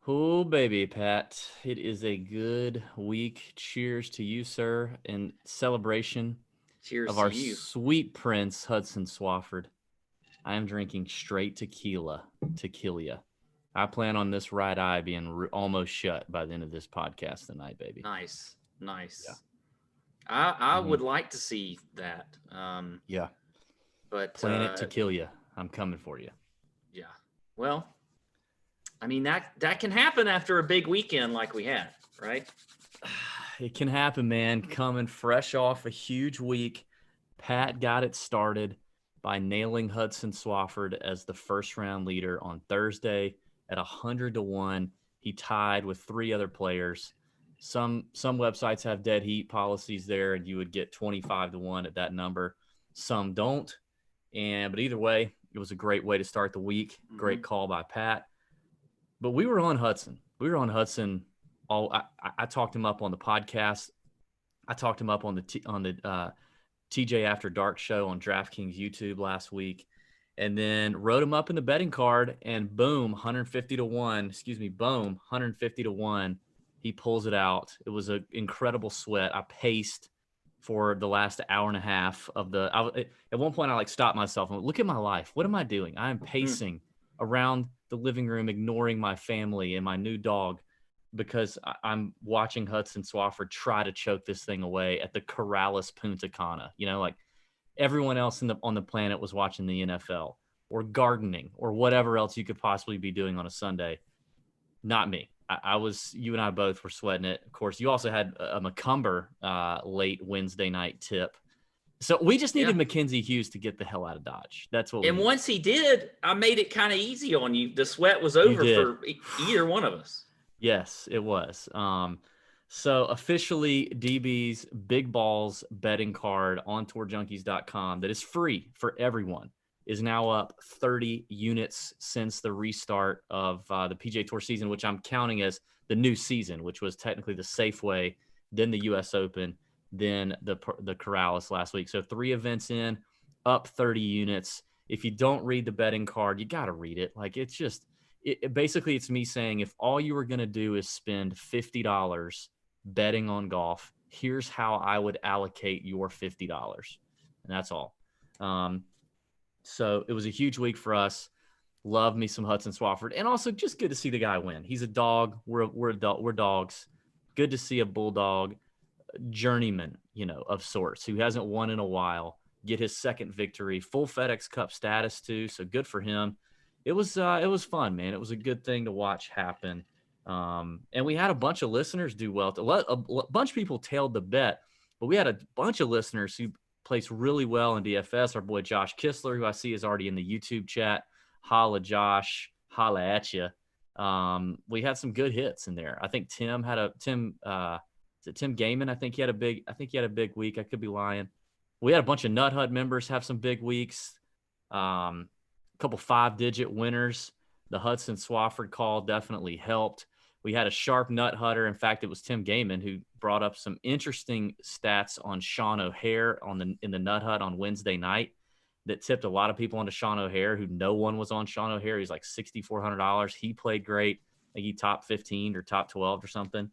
Oh, baby, Pat. It is a good week. Cheers to you, sir, in celebration Cheers of to our you. sweet prince, Hudson Swafford. I am drinking straight tequila. I plan on this right eye being almost shut by the end of this podcast tonight, baby. Nice, Yeah. nice. I hmm would like to see that, Yeah. but Planet Tequila. I'm coming for you. yeah. Well, I mean that can happen after a big weekend like we had, right? It can happen, man. Coming fresh off a huge week, Pat got it started by nailing Hudson Swafford as the first round leader on Thursday at 100 to 1. He tied with three other players. Some websites have dead heat policies there, and you would get 25 to 1 at that number. Some don't. But either way, it was a great way to start the week. Mm-hmm. Great call by Pat. But we were on Hudson. We were on Hudson. I talked him up on the podcast. I talked him up on the TJ After Dark show on DraftKings YouTube last week, and then wrote him up in the betting card. And boom, 150 to 1. Excuse me, boom, 150 to 1. He pulls it out. It was an incredible sweat. I paced for the last hour and a half of at one point I stopped myself and went, look at my life. What am I doing? I am pacing around the living room, ignoring my family and my new dog because I'm watching Hudson Swafford try to choke this thing away at the Corrales Punta Cana. Like everyone else on the planet was watching the NFL or gardening or whatever else you could possibly be doing on a Sunday. Not me. You and I both were sweating it. Of course, you also had a McCumber late Wednesday night tip. So we just Yeah. needed Mackenzie Hughes to get the hell out of Dodge. That's what we And needed. once he did, I made it kind of easy on you. The sweat was You over did. for either one of us. Yes, it was. So officially DB's Big Balls betting card on tourjunkies.com that is free for everyone is now up 30 units since the restart of the PGA Tour season, which I'm counting as the new season, which was technically the Safeway, then the U.S. Open, then the Corrales last week. So 3 events in, up 30 units. If you don't read the betting card, you got to read it. It's just basically it's me saying if all you were going to do is spend $50 betting on golf, here's how I would allocate your $50. And that's all. So it was a huge week for us. Love me some Hudson Swafford. And also just good to see the guy win. He's a dog. We're dogs. Good to see a bulldog journeyman, of sorts, who hasn't won in a while, get his second victory, full FedEx Cup status too. So good for him. It was fun, man. It was a good thing to watch happen. And we had a bunch of listeners do well. A bunch of people tailed the bet, but we had a bunch of listeners who placed really well in DFS. Our boy Josh Kistler, who I see is already in the YouTube chat. Holla, Josh. Holla at you. We had some good hits in there. I think Tim had a Tim. Is it Tim Gaiman? I think he had a big week. I could be lying. We had a bunch of Nut Hut members have some big weeks. A couple 5-digit winners. The Hudson Swafford call definitely helped. We had a sharp Nut Hutter. In fact, it was Tim Gaiman who brought up some interesting stats on Sean O'Hare in the Nut Hut on Wednesday night that tipped a lot of people onto Sean O'Hare, who no one was on Sean O'Hare. He's like $6,400. He played great. I think he top 15 or top 12 or something.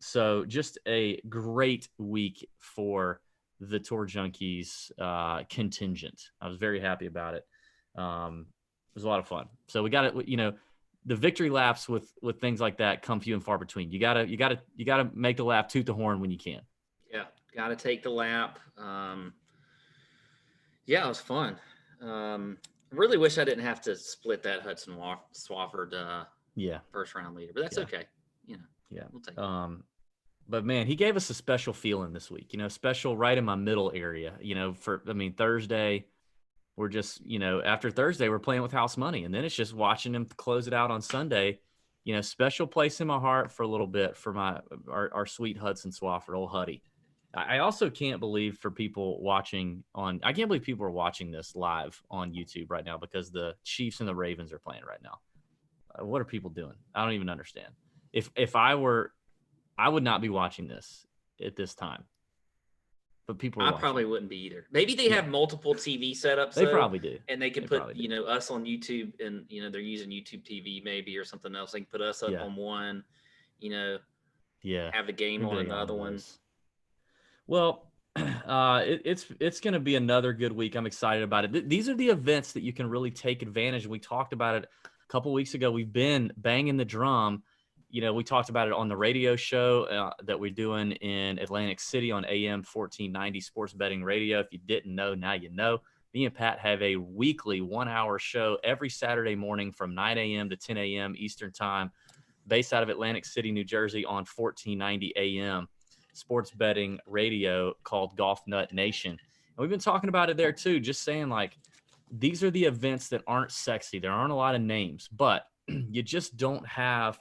So just a great week for the Tour Junkies contingent. I was very happy about it. It was a lot of fun. So we got it. The victory laps with things like that come few and far between. You gotta make the lap, toot the horn when you can. Yeah, got to take the lap. Yeah, it was fun. Really wish I didn't have to split that Hudson Swafford Yeah, first round leader, but that's yeah, okay. yeah. We'll take it. But man, he gave us a special feeling this week. Special right in my middle area. Thursday, we're just after Thursday we're playing with house money, and then it's just watching him close it out on Sunday. Special place in my heart for a little bit for our sweet Hudson Swafford, old Huddy. I also can't believe I can't believe people are watching this live on YouTube right now because the Chiefs and the Ravens are playing right now. What are people doing? I don't even understand. If I would not be watching this at this time. but people are I watching. probably wouldn't be either. Maybe they have multiple TV setups. They though, probably do. And they can put, us on YouTube, and, they're using YouTube TV maybe or something else. They can put us up on one, have the game Maybe on they got another of one. those. Well, it's going to be another good week. I'm excited about it. These are the events that you can really take advantage. We talked about it a couple weeks ago. We've been banging the drum. We talked about it on the radio show that we're doing in Atlantic City on AM 1490 Sports Betting Radio. If you didn't know, now you know. Me and Pat have a weekly 1-hour show every Saturday morning from 9 a.m. to 10 a.m. Eastern Time, based out of Atlantic City, New Jersey on 1490 AM Sports Betting Radio, called Golf Nut Nation. And we've been talking about it there too, just saying, like, these are the events that aren't sexy. There aren't a lot of names, but you just don't have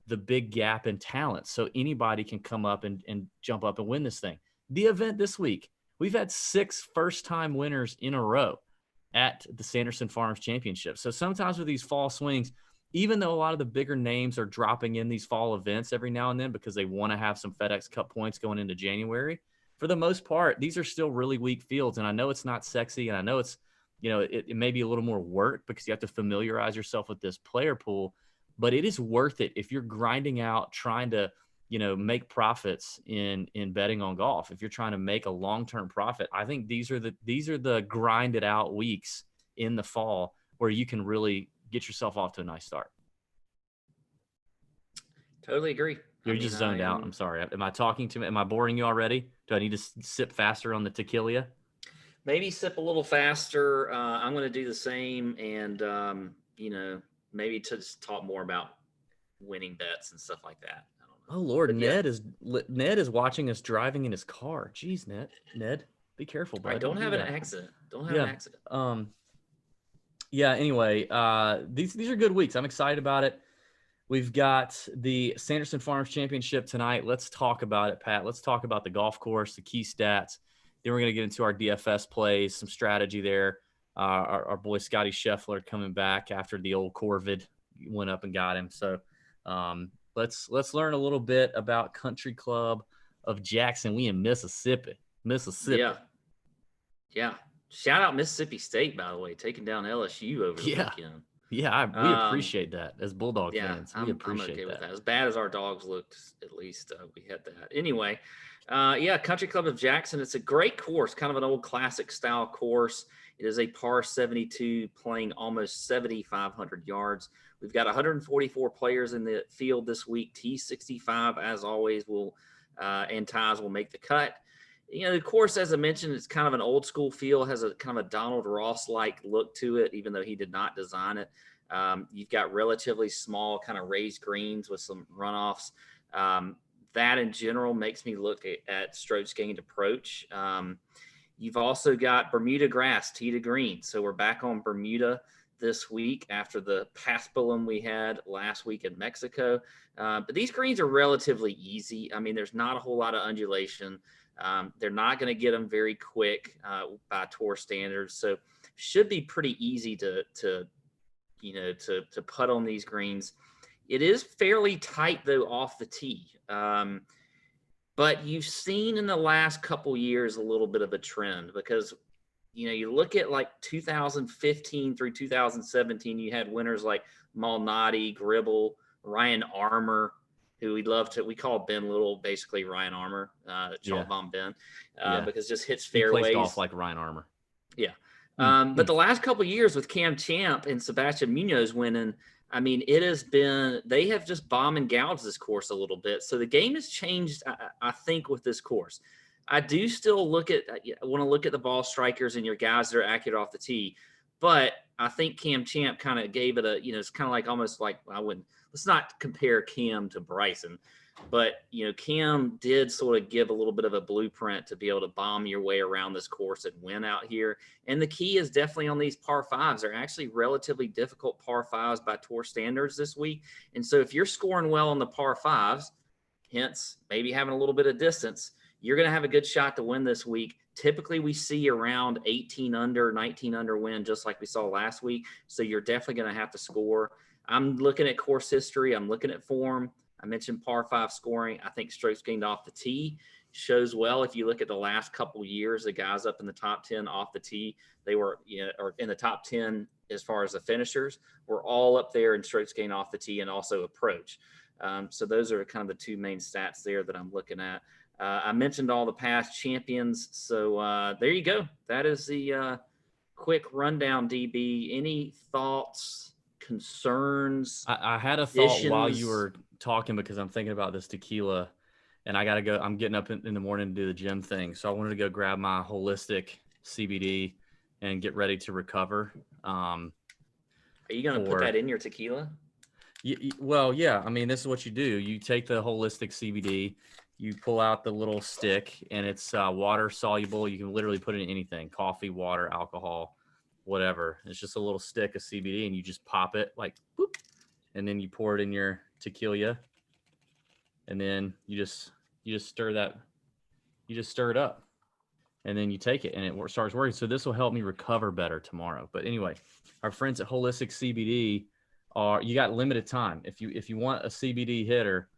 the big gap in talent. So anybody can come up and jump up and win this thing. The event this week, we've had 6 first-time winners in a row at the Sanderson Farms Championship. So sometimes with these fall swings, even though a lot of the bigger names are dropping in these fall events every now and then because they want to have some FedEx Cup points going into January, for the most part, these are still really weak fields. And I know it's not sexy, and I know it's, it may be a little more work because you have to familiarize yourself with this player pool, but it is worth it if you're grinding out, trying to, make profits in betting on golf. If you're trying to make a long-term profit, I think these are the grinded out weeks in the fall where you can really get yourself off to a nice start. Totally agree. You're just zoned out. I'm sorry. Am I talking to me? Am I boring you already? Do I need to sip faster on the tequila? Maybe sip a little faster. I'm going to do the same. And, maybe to just talk more about winning bets and stuff like that. I don't know. Oh Lord, Ned is watching us driving in his car. Jeez, Ned, be careful, bud. Right, don't have an accident. Don't have an accident. Yeah. Anyway, these are good weeks. I'm excited about it. We've got the Sanderson Farms Championship tonight. Let's talk about it, Pat. Let's talk about the golf course, the key stats. Then we're going to get into our DFS plays, some strategy there. Our boy Scotty Scheffler coming back after the old Corvid went up and got him. So let's learn a little bit about Country Club of Jackson. We in Mississippi. Yeah. Shout out Mississippi State, by the way, taking down LSU over the weekend. Yeah, we appreciate that as Bulldog fans. We appreciate I'm okay that. with that. As bad as our dogs looked, at least we had that. Anyway, Country Club of Jackson. It's a great course, kind of an old classic style course. It is a par 72, playing almost 7,500 yards. We've got 144 players in the field this week. T65, as always, and ties will make the cut. The course, as I mentioned, it's kind of an old school feel, has a kind of a Donald Ross-like look to it, even though he did not design it. You've got relatively small kind of raised greens with some runoffs. That in general makes me look at strokes gained approach. You've also got Bermuda grass, tee to green. So we're back on Bermuda this week after the paspalum we had last week in Mexico. But these greens are relatively easy. I mean, there's not a whole lot of undulation. They're not going to get them very quick by tour standards, so should be pretty easy to putt on these greens. It is fairly tight though off the tee, but you've seen in the last couple years a little bit of a trend because you look at like 2015 through 2017, you had winners like Malnati, Gribble, Ryan Armour, who we call Ben Little basically Ryan Armour, Chalk Bomb Ben, because just hits fairways. He plays golf like Ryan Armour. Yeah. But the last couple of years with Cam Champ and Sebastian Munoz winning, I mean, they have just bomb and gouged this course a little bit. So the game has changed, I think, with this course. I do still want to look at the ball strikers and your guys that are accurate off the tee. But I think Cam Champ kind of gave it it's kind of like almost like let's not compare Cam to Bryson, but Cam did sort of give a little bit of a blueprint to be able to bomb your way around this course and win out here. And the key is definitely on these par fives. They're actually relatively difficult par fives by tour standards this week. And so if you're scoring well on the par fives, hence maybe having a little bit of distance, you're going to have a good shot to win this week. Typically, we see around 18 under, 19 under win, just like we saw last week. So you're definitely going to have to score. I'm looking at course history. I'm looking at form. I mentioned par 5 scoring. I think strokes gained off the tee shows well. If you look at the last couple years, the guys up in the top 10 off the tee, they were, or in the top 10 as far as the finishers, were all up there in strokes gained off the tee and also approach. So those are kind of the two main stats there that I'm looking at. I mentioned all the past champions. So there you go. That is the quick rundown, DB. Any thoughts, concerns? I had a thought while you were talking, because I'm thinking about this tequila, and I got to go. I'm getting up in the morning to do the gym thing. So I wanted to go grab my holistic CBD and get ready to recover. Are you going to put that in your tequila? Well, yeah. I mean, this is what you do. You take the holistic CBD, you pull out the little stick, and it's water soluble. You can literally put it in anything: coffee, water, alcohol, whatever. It's just a little stick of CBD, and you just pop it like boop, and then you pour it in your tequila, and then you just stir that. You just stir it up, and then you take it, and it starts working. So this will help me recover better tomorrow. But anyway, our friends at Holistic CBD you got limited time. If you want a CBD hitter,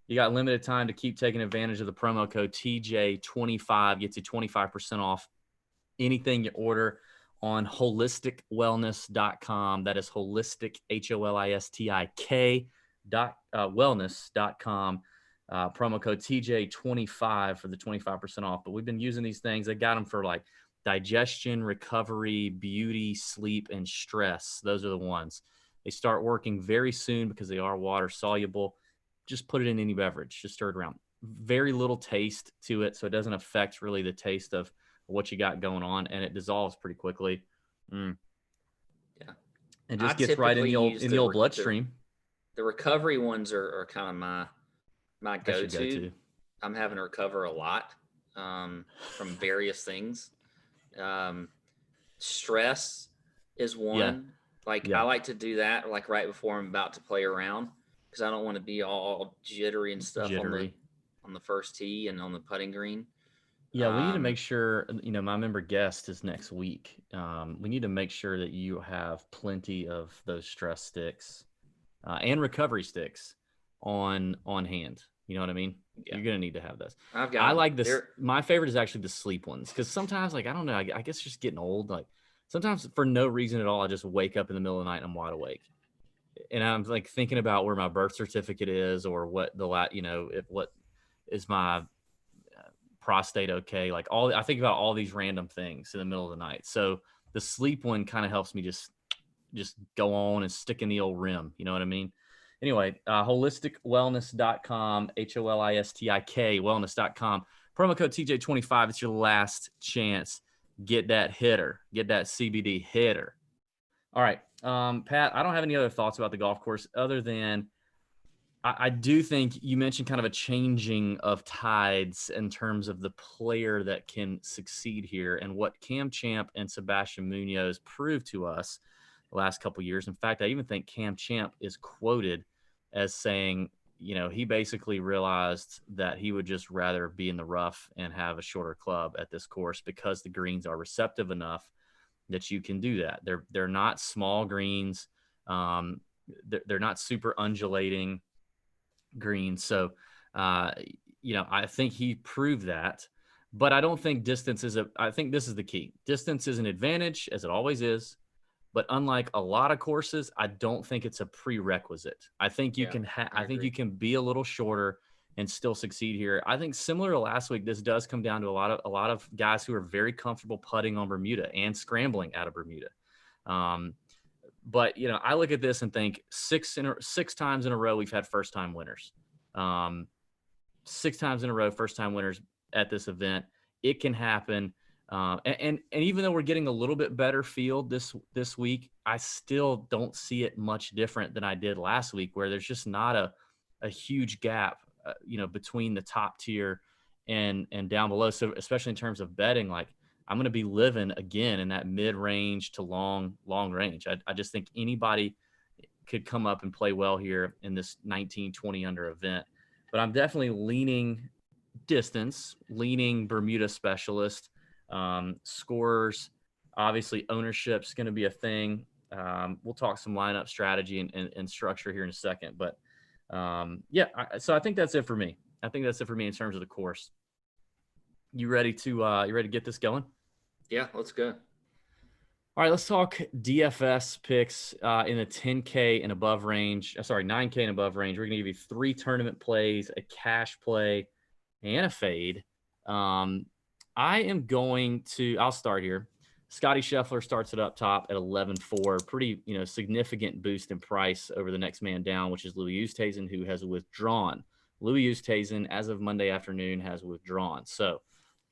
you got limited time to keep taking advantage of the promo code TJ25. Gets you 25% off anything you order on holisticwellness.com. That is holistic, HOLISTIK wellness.com. Promo code TJ25 for the 25% off. But we've been using these things. I got them for like digestion, recovery, beauty, sleep, and stress. Those are the ones. They start working very soon because they are water soluble. Just put it in any beverage. Just stir it around. Very little taste to it, so it doesn't affect really the taste of what you got going on, and it dissolves pretty quickly. Yeah, and just gets right in the old bloodstream. The recovery ones are kind of my go-to. I'm having to recover a lot from various things. Stress is one. Yeah. I like to do that like right before I'm about to play around, because I don't want to be all jittery and stuff on the first tee and on the putting green. Yeah, we need to make sure, my member guest is next week. We need to make sure that you have plenty of those stress sticks and recovery sticks on hand. You know what I mean? Yeah. You're going to need to have those. I like this. My favorite is actually the sleep ones, because sometimes, I don't know, I guess just getting old, sometimes for no reason at all, I just wake up in the middle of the night and I'm wide awake. And I'm thinking about where my birth certificate is, or what what is my prostate okay. I think about all these random things in the middle of the night. So the sleep one kind of helps me just go on and stick in the old rim. You know what I mean? Anyway, holisticwellness.com, HOLISTIK wellness.com. Promo code TJ25. It's your last chance. Get that hitter. Get that CBD hitter. All right. Pat, I don't have any other thoughts about the golf course other than I do think you mentioned kind of a changing of tides in terms of the player that can succeed here, and what Cam Champ and Sebastian Munoz proved to us the last couple of years. In fact, I even think Cam Champ is quoted as saying, he basically realized that he would just rather be in the rough and have a shorter club at this course, because the greens are receptive enough that you can do that. They're not small greens. They're not super undulating greens. So, I think he proved that, but I don't think distance I think this is the key. Distance is an advantage, as it always is. But unlike a lot of courses, I don't think it's a prerequisite. I think you can you can be a little shorter and still succeed here. I think similar to last week, this does come down to a lot of guys who are very comfortable putting on Bermuda and scrambling out of Bermuda. But I look at this and think six times in a row we've had first time winners. 6 times in a row, first time winners at this event. It can happen. And even though we're getting a little bit better field this week, I still don't see it much different than I did last week, where there's just not a huge gap, between the top tier and down below. So especially in terms of betting, I'm going to be living again in that mid-range to long range. I just think anybody could come up and play well here in this 19-20 under event. But I'm definitely leaning distance, leaning Bermuda specialist. Scorers, obviously ownership's going to be a thing. We'll talk some lineup strategy and structure here in a second. But so I think that's it for me. I think that's it for me in terms of the course. You ready to get this going? Yeah, let's go. All right, let's talk DFS picks in the 10K and above range. Sorry, 9K and above range. We're going to give you 3 tournament plays, a cash play, and a fade. I'll start here. Scotty Scheffler starts it up top at 11.4. Pretty, significant boost in price over the next man down, which is Louis Oosthuizen, who has withdrawn. Louis Oosthuizen, as of Monday afternoon, has withdrawn. So,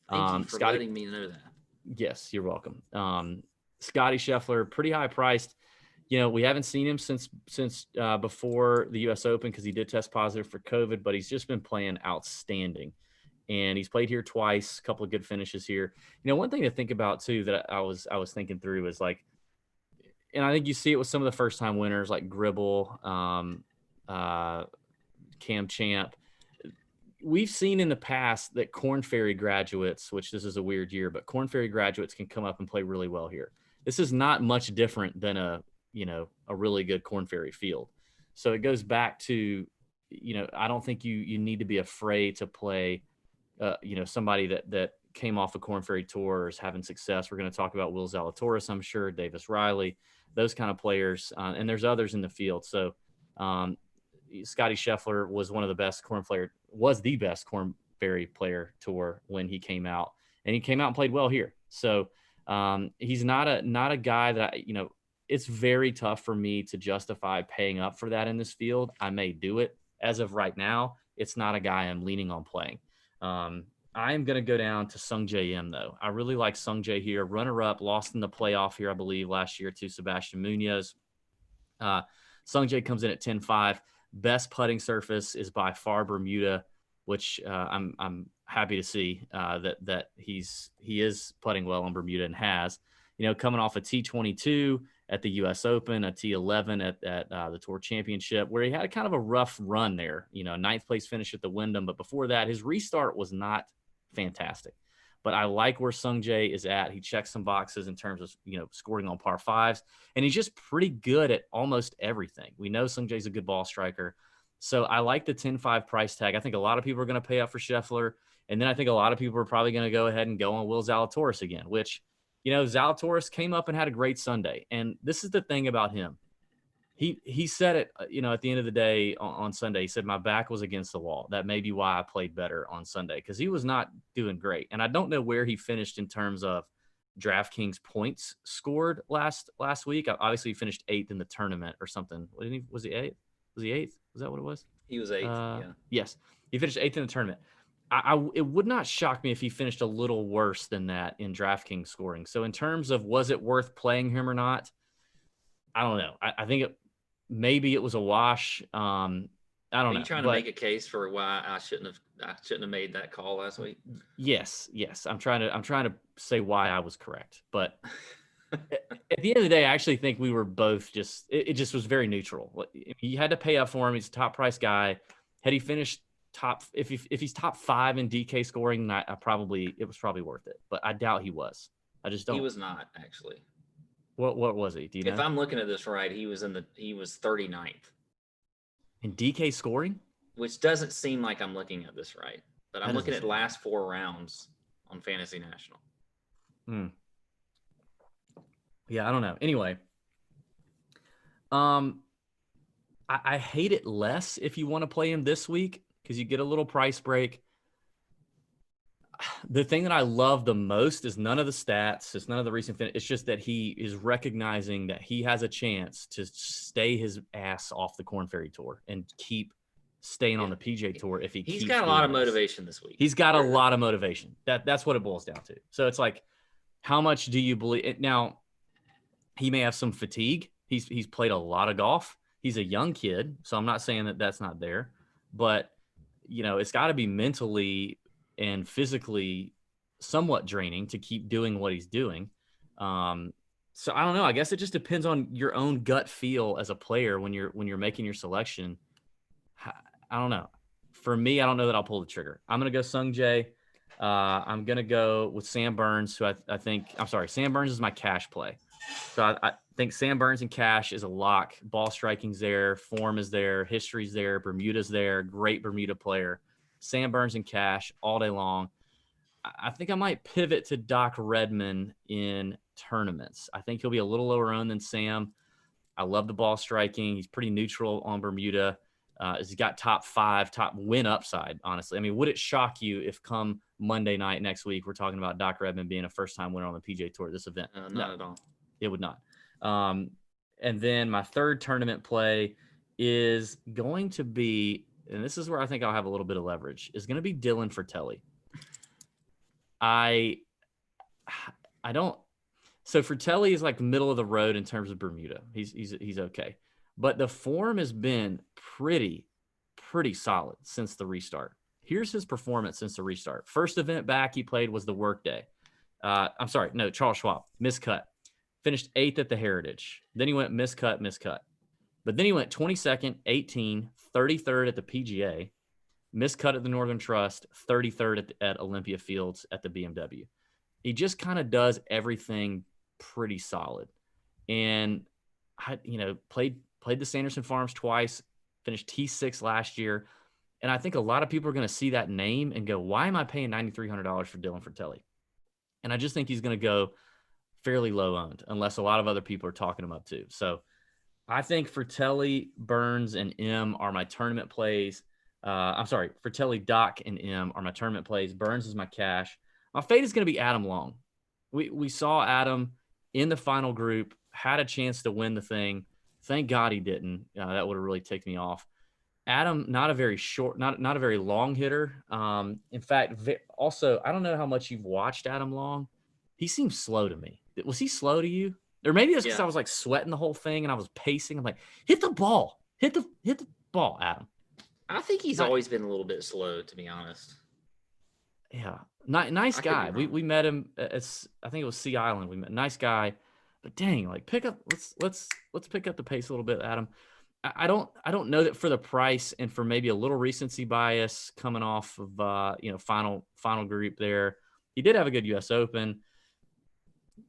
Thank you for letting me know that. Yes, you're welcome. Scotty Scheffler, pretty high priced. We haven't seen him since before the U.S. Open because he did test positive for COVID, but he's just been playing outstanding. And he's played here twice, a couple of good finishes here. One thing to think about too that I was thinking through is like, and I think you see it with some of the first time winners like Gribble, Cam Champ. We've seen in the past that Korn Ferry graduates, which this is a weird year, but Korn Ferry graduates can come up and play really well here. This is not much different than a really good Korn Ferry field. So it goes back to, I don't think you need to be afraid to play, somebody that came off a Korn Ferry tour or is having success. We're going to talk about Will Zalatoris, I'm sure, Davis Riley, those kind of players. And there's others in the field. So Scotty Scheffler was the best Korn Ferry player tour when he came out, and he came out and played well here. So he's not a guy that it's very tough for me to justify paying up for that in this field. I may do it. As of right now, it's not a guy I'm leaning on playing. I am going to go down to Sung J M though. I really like Sung J here. Runner up, lost in the playoff here, I believe, last year to Sebastian Munoz. Sung J comes in at 10.5. Best putting surface is by far Bermuda, which I'm happy to see that he is putting well on Bermuda and has. Coming off a T22 at the U.S. Open, a T11 at the Tour Championship, where he had kind of a rough run there. 9th place finish at the Wyndham, but before that, his restart was not fantastic. But I like where Sung Jae is at. He checks some boxes in terms of, scoring on par fives, and he's just pretty good at almost everything. We know Sung Jae's a good ball striker. So I like the 10.5 price tag. I think a lot of people are going to pay up for Scheffler. And then I think a lot of people are probably going to go ahead and go on Will Zalatoris again, which, Zalatoris came up and had a great Sunday. And this is the thing about him. He said it, at the end of the day on Sunday, he said, my back was against the wall. That may be why I played better on Sunday, because he was not doing great. And I don't know where he finished in terms of DraftKings points scored last week. Obviously, he finished 8th in the tournament or something. Was he 8th? Was he 8th? Was that what it was? He was 8th, yeah. Yes. He finished 8th in the tournament. It would not shock me if he finished a little worse than that in DraftKings scoring. So in terms of was it worth playing him or not, I don't know. I think maybe it was a wash. I don't know. Are you trying to make a case for why I shouldn't have made that call last week? Yes. I'm trying to say why I was correct. But at the end of the day, I actually think we were both it just was very neutral. You had to pay up for him. He's a top price guy. Had he finished if he's top 5 in DK scoring, it was probably worth it. But I doubt he was. I just don't. He was not, actually. What was he? Do you know? If I'm looking at this right, he was 39th in DK scoring, which doesn't seem like I'm looking at this right. But I'm looking at last 4 rounds on Fantasy National. Yeah, I don't know. Anyway, I hate it less if you want to play him this week because you get a little price break. The thing that I love the most is none of the stats. It's none of the recent finish. It's just that he is recognizing that he has a chance to stay his ass off the Korn Ferry Tour and keep staying on the PGA Tour if he's got a lot of motivation this week. He's got a lot of motivation. That's what it boils down to. So it's like, how much do you believe it? Now, he may have some fatigue. He's played a lot of golf. He's a young kid, so I'm not saying that that's not there. But, it's got to be mentally and physically somewhat draining to keep doing what he's doing. So I don't know. I guess it just depends on your own gut feel as a player when you're making your selection. I don't know. For me, I don't know that I'll pull the trigger. I'm going to go Sung Jae. I'm going to go with Sam Burns, who Sam Burns is my cash play. So I think Sam Burns and cash is a lock. Ball striking's there. Form is there. History's there. Bermuda's there. Great Bermuda player. Sam Burns and cash all day long. I think I might pivot to Doc Redman in tournaments. I think he'll be a little lower owned than Sam. I love the ball striking. He's pretty neutral on Bermuda. He's got top win upside, honestly. I mean, would it shock you if come Monday night next week, we're talking about Doc Redman being a first-time winner on the PGA Tour at this event? Not at all. It would not. And then my third tournament play is going to be, and this is where I think I'll have a little bit of leverage, is going to be Dylan Fratelli. I don't. So Fratelli is like middle of the road in terms of Bermuda. He's okay, but the form has been pretty solid since the restart. Here's his performance since the restart. First event back he played was the Workday. I'm sorry, no, Charles Schwab, miscut. Finished 8th at the Heritage. Then he went miscut. But then he went 22nd, 18, 33rd at the PGA, miscut at the Northern Trust, 33rd at Olympia Fields at the BMW. He just kind of does everything pretty solid. And played the Sanderson Farms twice, finished T6 last year. And I think a lot of people are going to see that name and go, why am I paying $9,300 for Dylan Fratelli? And I just think he's going to go fairly low owned unless a lot of other people are talking him up too. So I think Fratelli, Burns, and M are my tournament plays. Fratelli, Doc, and M are my tournament plays. Burns is my cash. My fade is going to be Adam Long. We saw Adam in the final group, had a chance to win the thing. Thank God he didn't. That would have really ticked me off. Adam, not a very short, not a very long hitter. In fact, also, I don't know how much you've watched Adam Long. He seems slow to me. Was he slow to you? Or maybe it's because I was like sweating the whole thing and I was pacing. I'm like, hit the ball. Hit the ball, Adam. I think he's always been a little bit slow, to be honest. Yeah. Nice guy. We met him at, I think it was Sea Island. We met. Nice guy. But dang, like let's pick up the pace a little bit, Adam. I don't know that for the price and for maybe a little recency bias coming off of final group there. He did have a good US Open.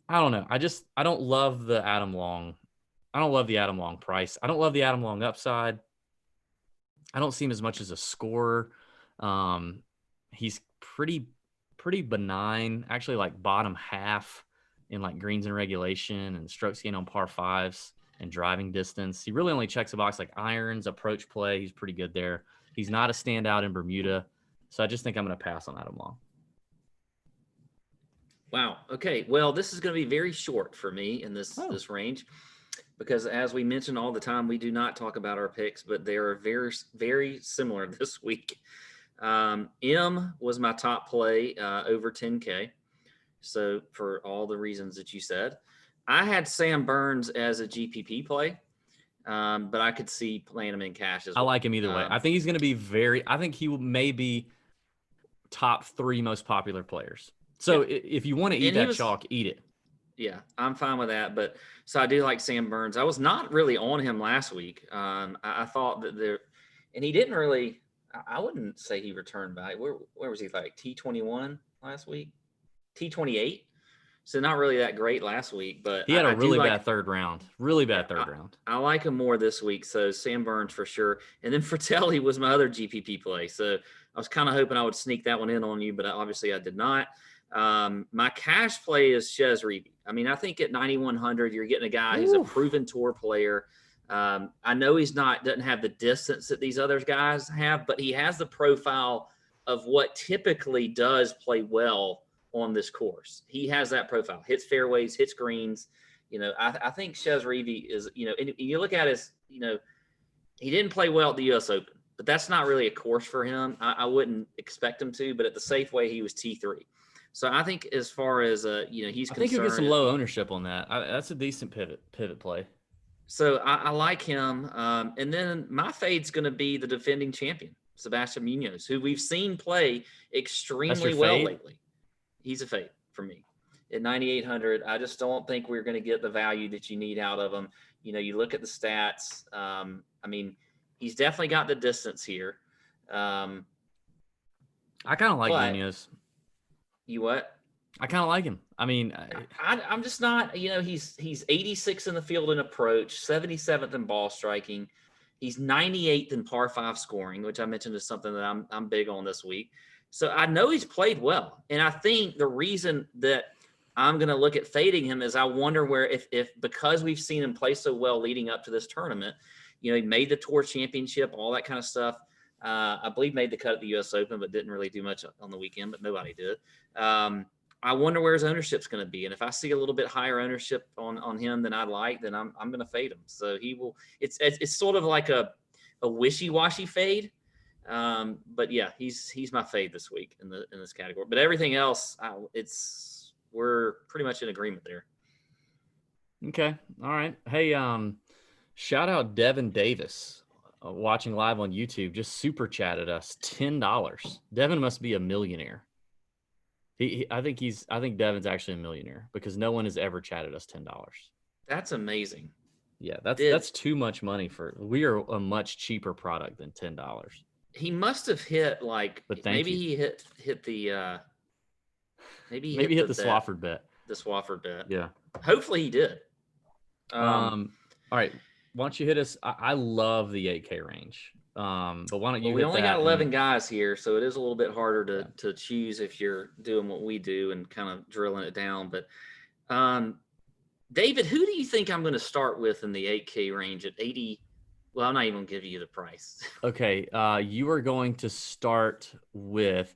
I don't know. I don't love the Adam Long. I don't love the Adam Long price. I don't love the Adam Long upside. I don't see him as much as a scorer. He's pretty benign, actually, like bottom half in like greens and regulation and strokes gained on par fives and driving distance. He really only checks a box like irons, approach play. He's pretty good there. He's not a standout in Bermuda. So I just think I'm going to pass on Adam Long. Wow. Okay. Well, this is going to be very short for me in this range because, as we mention all the time, we do not talk about our picks, but they are very, very similar this week. M was my top play over 10K. So for all the reasons that you said, I had Sam Burns as a GPP play, but I could see playing him in cash as well. I like him either way. I think he's going to be I think he may be top 3 most popular players. So if you want to eat that chalk, eat it. Yeah, I'm fine with that. But so I do like Sam Burns. I was not really on him last week. I thought that and he didn't really, I wouldn't say he returned back. Where was he, like T21 last week? T28? So not really that great last week, but he had a really bad third round. Really bad third round. I like him more this week. So Sam Burns for sure. And then Fratelli was my other GPP play. So I was kind of hoping I would sneak that one in on you, but obviously I did not. My cash play is Chez Reavie. I mean, I think at 9,100, you're getting a guy who's a proven tour player. I know doesn't have the distance that these other guys have, but he has the profile of what typically does play well on this course. He has that profile, hits fairways, hits greens. I think Chez Reavie is, and you look at his, he didn't play well at the US Open, but that's not really a course for him. I wouldn't expect him to, but at the Safeway, he was T3. So I think as far as, he's concerned. I think you'll get some low ownership on that. That's a decent pivot play. So I like him. And then my fade's going to be the defending champion, Sebastian Munoz, who we've seen play extremely well lately. He's a fade for me. At 9,800, I just don't think we're going to get the value that you need out of him. You look at the stats. I mean, he's definitely got the distance here. I kind of like Munoz. You what? I kind of like him. I mean, I'm just not, he's 86 in the field in approach, 77th in ball striking. He's 98th in par 5 scoring, which I mentioned is something that I'm big on this week. So I know he's played well. And I think the reason that I'm going to look at fading him is I wonder where if because we've seen him play so well leading up to this tournament, he made the Tour Championship, all that kind of stuff. I believe made the cut at the U.S. Open, but didn't really do much on the weekend, but nobody did. I wonder where his ownership's going to be. And if I see a little bit higher ownership on him than I'd like, then I'm going to fade him. So he will, it's sort of like a wishy-washy fade. But yeah, he's my fade this week in this category. But everything else, we're pretty much in agreement there. Okay. All right. Hey, shout out Devin Davis, watching live on YouTube, just super chatted us $10. Devin must be a millionaire. I think Devin's actually a millionaire because no one has ever chatted us $10. That's amazing. Yeah, that's too much money we are a much cheaper product than $10. He must have hit he hit the maybe hit the Swafford bet. The Swafford bet. Yeah. Hopefully he did. All right. Why don't you hit us? I love the 8K range. But why don't you? We only got 11 guys here, so it is a little bit harder to choose if you're doing what we do and kind of drilling it down. But David, who do you think I'm going to start with in the 8K range at 80? Well, I'm not even going to give you the price. Okay. You are going to start with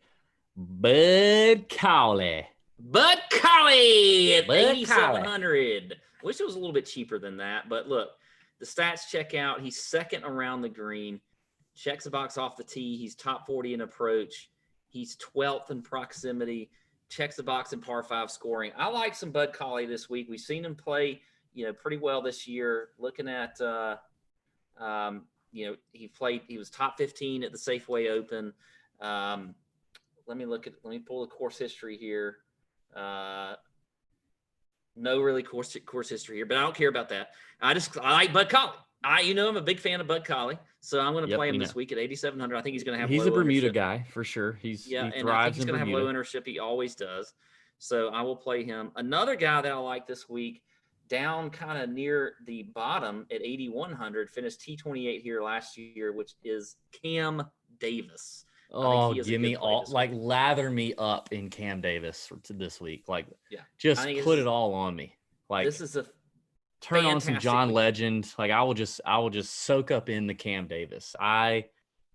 Bud Cowley. Bud Cowley at 8,700. Wish it was a little bit cheaper than that, but look, the stats check out. He's second around the green, checks the box off the tee. He's top 40 in approach. He's 12th in proximity, checks the box in par 5 scoring. I like some Bud Cowley this week. We've seen him play, pretty well this year. Looking at, he was top 15 at the Safeway Open. Let me pull the course history here. No really course history here, but I don't care about that. I like Bud Cowley. I'm a big fan of Bud Cowley, so I'm going to play him this week at 8,700. I think he's going to have. He's a Bermuda guy for sure. He and I think thrives he's in going to have Bermuda. low ownership. He always does. So I will play him. Another guy that I like this week, down kind of near the bottom at 8,100, finished T28 here last year, which is Cam Davis. Oh, give me all, lather me up in Cam Davis this week. Just put it all on me. This is a turn on some John Legend. I will just soak up in the Cam Davis.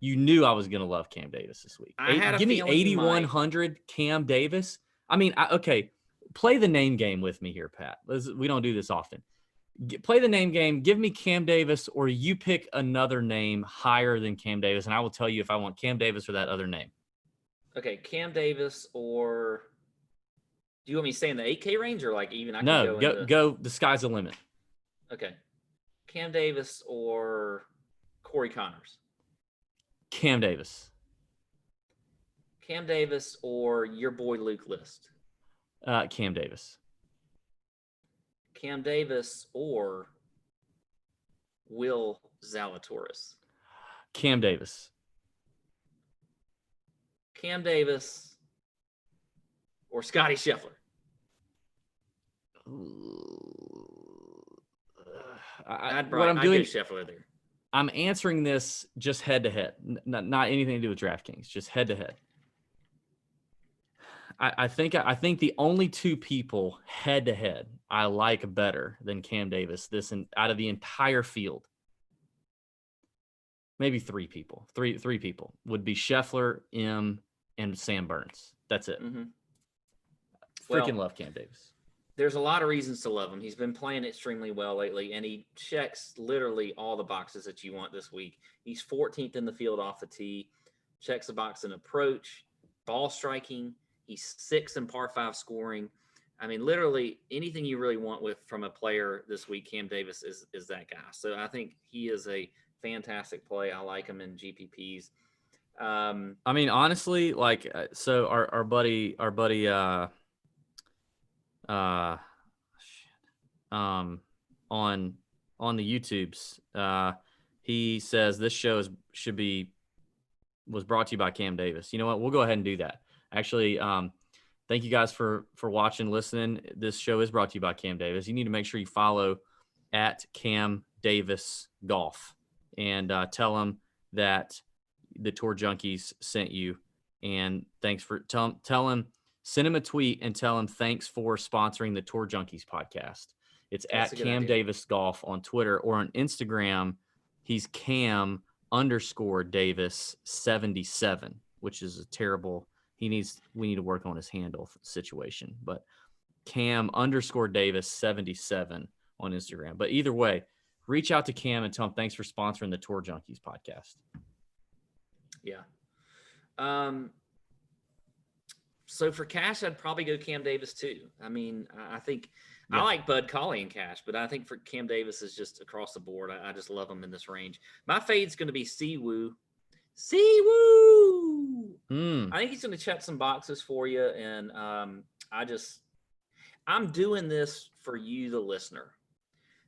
You knew I was going to love Cam Davis this week. Give me 8,100 Cam Davis. I mean, okay, play the name game with me here, Pat. We don't do this often. Play the name game. Give me Cam Davis, or you pick another name higher than Cam Davis, and I will tell you if I want Cam Davis or that other name. Okay, Cam Davis, or do you want me to stay in the 8K range, or even I can go. The sky's the limit. Okay, Cam Davis or Corey Connors. Cam Davis. Cam Davis or your boy Luke List. Cam Davis. Cam Davis or Will Zalatoris. Cam Davis. Cam Davis or Scotty Scheffler. I'd go Scheffler there. I'm answering this just head to head, not anything to do with DraftKings, just head to head. I think the only two people head to head I like better than Cam Davis out of the entire field, maybe three people would be Scheffler, M, and Sam Burns. That's it. Mm-hmm. Freaking love Cam Davis. There's a lot of reasons to love him. He's been playing extremely well lately, and he checks literally all the boxes that you want this week. He's 14th in the field off the tee, checks the box in approach, ball striking. He's 6th in par 5 scoring. I mean, literally anything you really want from a player this week, Cam Davis is that guy. So I think he is a fantastic play. I like him in GPPs. I mean, honestly, so our buddy, on the YouTubes, he says this show was brought to you by Cam Davis. You know what? We'll go ahead and do that. Actually, thank you guys for watching, listening. This show is brought to you by Cam Davis. You need to make sure you follow at Cam Davis Golf and tell him that the Tour Junkies sent you. And thanks for tell him, send him a tweet and tell him thanks for sponsoring the Tour Junkies podcast. It's That's at a good Cam idea. Davis Golf on Twitter, or on Instagram. He's Cam_Davis77, which is a terrible. We need to work on his handle situation, but Cam_Davis77 on Instagram. But either way, reach out to Cam and tell him thanks for sponsoring the Tour Junkies podcast. Yeah. So for cash, I'd probably go Cam Davis too. I mean, I think I like Bud Colley in cash, but I think for Cam Davis is just across the board. I just love him in this range. My fade's going to be Siwoo. Siwoo! I think he's going to check some boxes for you, and I'm doing this for you, the listener,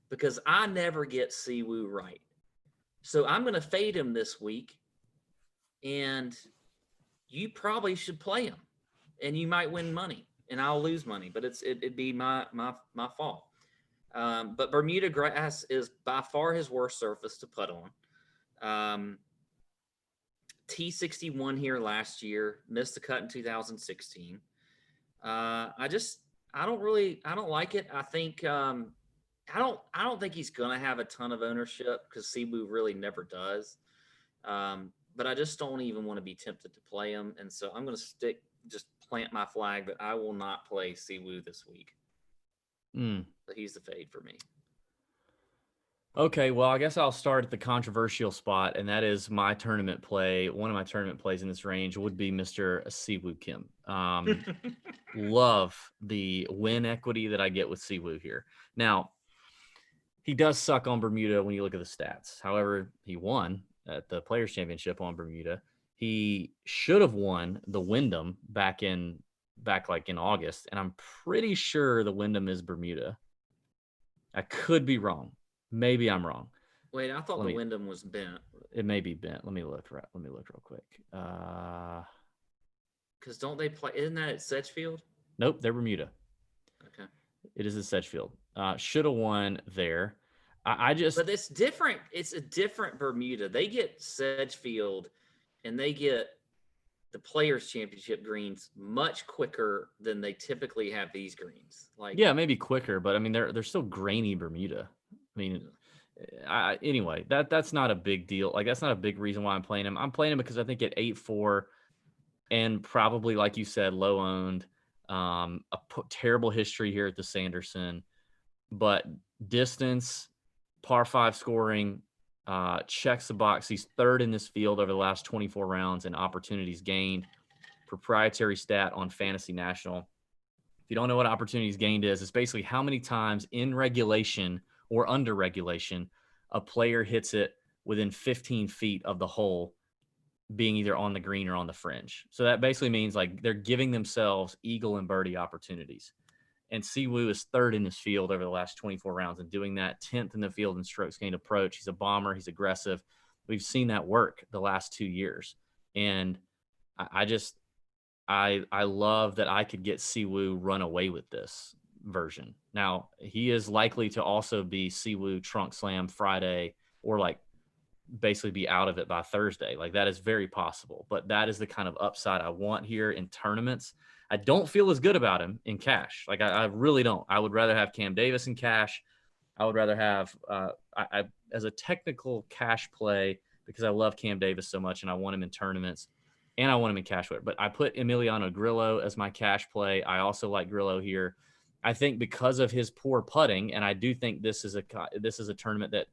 because I never get Siwoo right. So I'm going to fade him this week, and you probably should play him, and you might win money, and I'll lose money, but it'd be my fault. But Bermuda grass is by far his worst surface to putt on. T61 here last year, missed the cut in 2016. I don't like it. I think I don't think he's gonna have a ton of ownership because Siwoo really never does. But I just don't even want to be tempted to play him, and so I'm gonna plant my flag that I will not play Siwoo this week. But he's the fade for me. Okay, well, I guess I'll start at the controversial spot, and that is my tournament play. One of my tournament plays in this range would be Mr. Siwoo Kim. Love the win equity that I get with Siwoo here. Now, he does suck on Bermuda when you look at the stats. However, he won at the Players' Championship on Bermuda. He should have won the Wyndham back in August, and I'm pretty sure the Wyndham is Bermuda. I could be wrong. Maybe I'm wrong. Wait, I thought the Wyndham was bent. It may be bent. Let me look real quick. Because don't they play? Isn't that at Sedgefield? Nope, they're Bermuda. Okay. It is at Sedgefield. Should have won there. But it's different. It's a different Bermuda. They get Sedgefield, and they get the Players' Championship greens much quicker than they typically have these greens. Maybe quicker, but I mean they're still grainy Bermuda. I mean, anyway, that's not a big deal. That's not a big reason why I'm playing him. I'm playing him because I think at 8-4 and probably, like you said, low owned, terrible history here at the Sanderson, but distance, par 5 scoring, checks the box. He's third in this field over the last 24 rounds in opportunities gained. Proprietary stat on Fantasy National. If you don't know what opportunities gained is, it's basically how many times in regulation or under regulation a player hits it within 15 feet of the hole, being either on the green or on the fringe. So that basically means they're giving themselves eagle and birdie opportunities. And Siwoo is third in this field over the last 24 rounds and doing that, 10th in the field in strokes gained approach. He's a bomber. He's aggressive. We've seen that work the last 2 years. And I love that I could get Siwoo run away with this version. Now, he is likely to also be Siwoo trunk slam Friday, or basically be out of it by Thursday. That is very possible, but that is the kind of upside I want here in tournaments. I don't feel as good about him in cash. I really don't. I would rather have Cam Davis in cash. I would rather have as a technical cash play, because I love Cam Davis so much and I want him in tournaments and I want him in cash. But I put Emiliano Grillo as my cash play. I also like Grillo here. I think because of his poor putting, and I do think this is a tournament that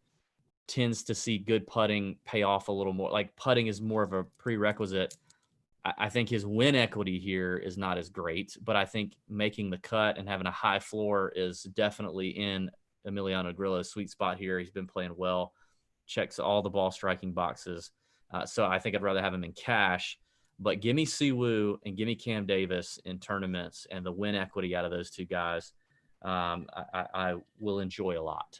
tends to see good putting pay off a little more. Putting is more of a prerequisite. I think his win equity here is not as great, but I think making the cut and having a high floor is definitely in Emiliano Grillo's sweet spot here. He's been playing well, checks all the ball striking boxes. So I think I'd rather have him in cash. But give me Siwoo and give me Cam Davis in tournaments, and the win equity out of those two guys, I will enjoy a lot.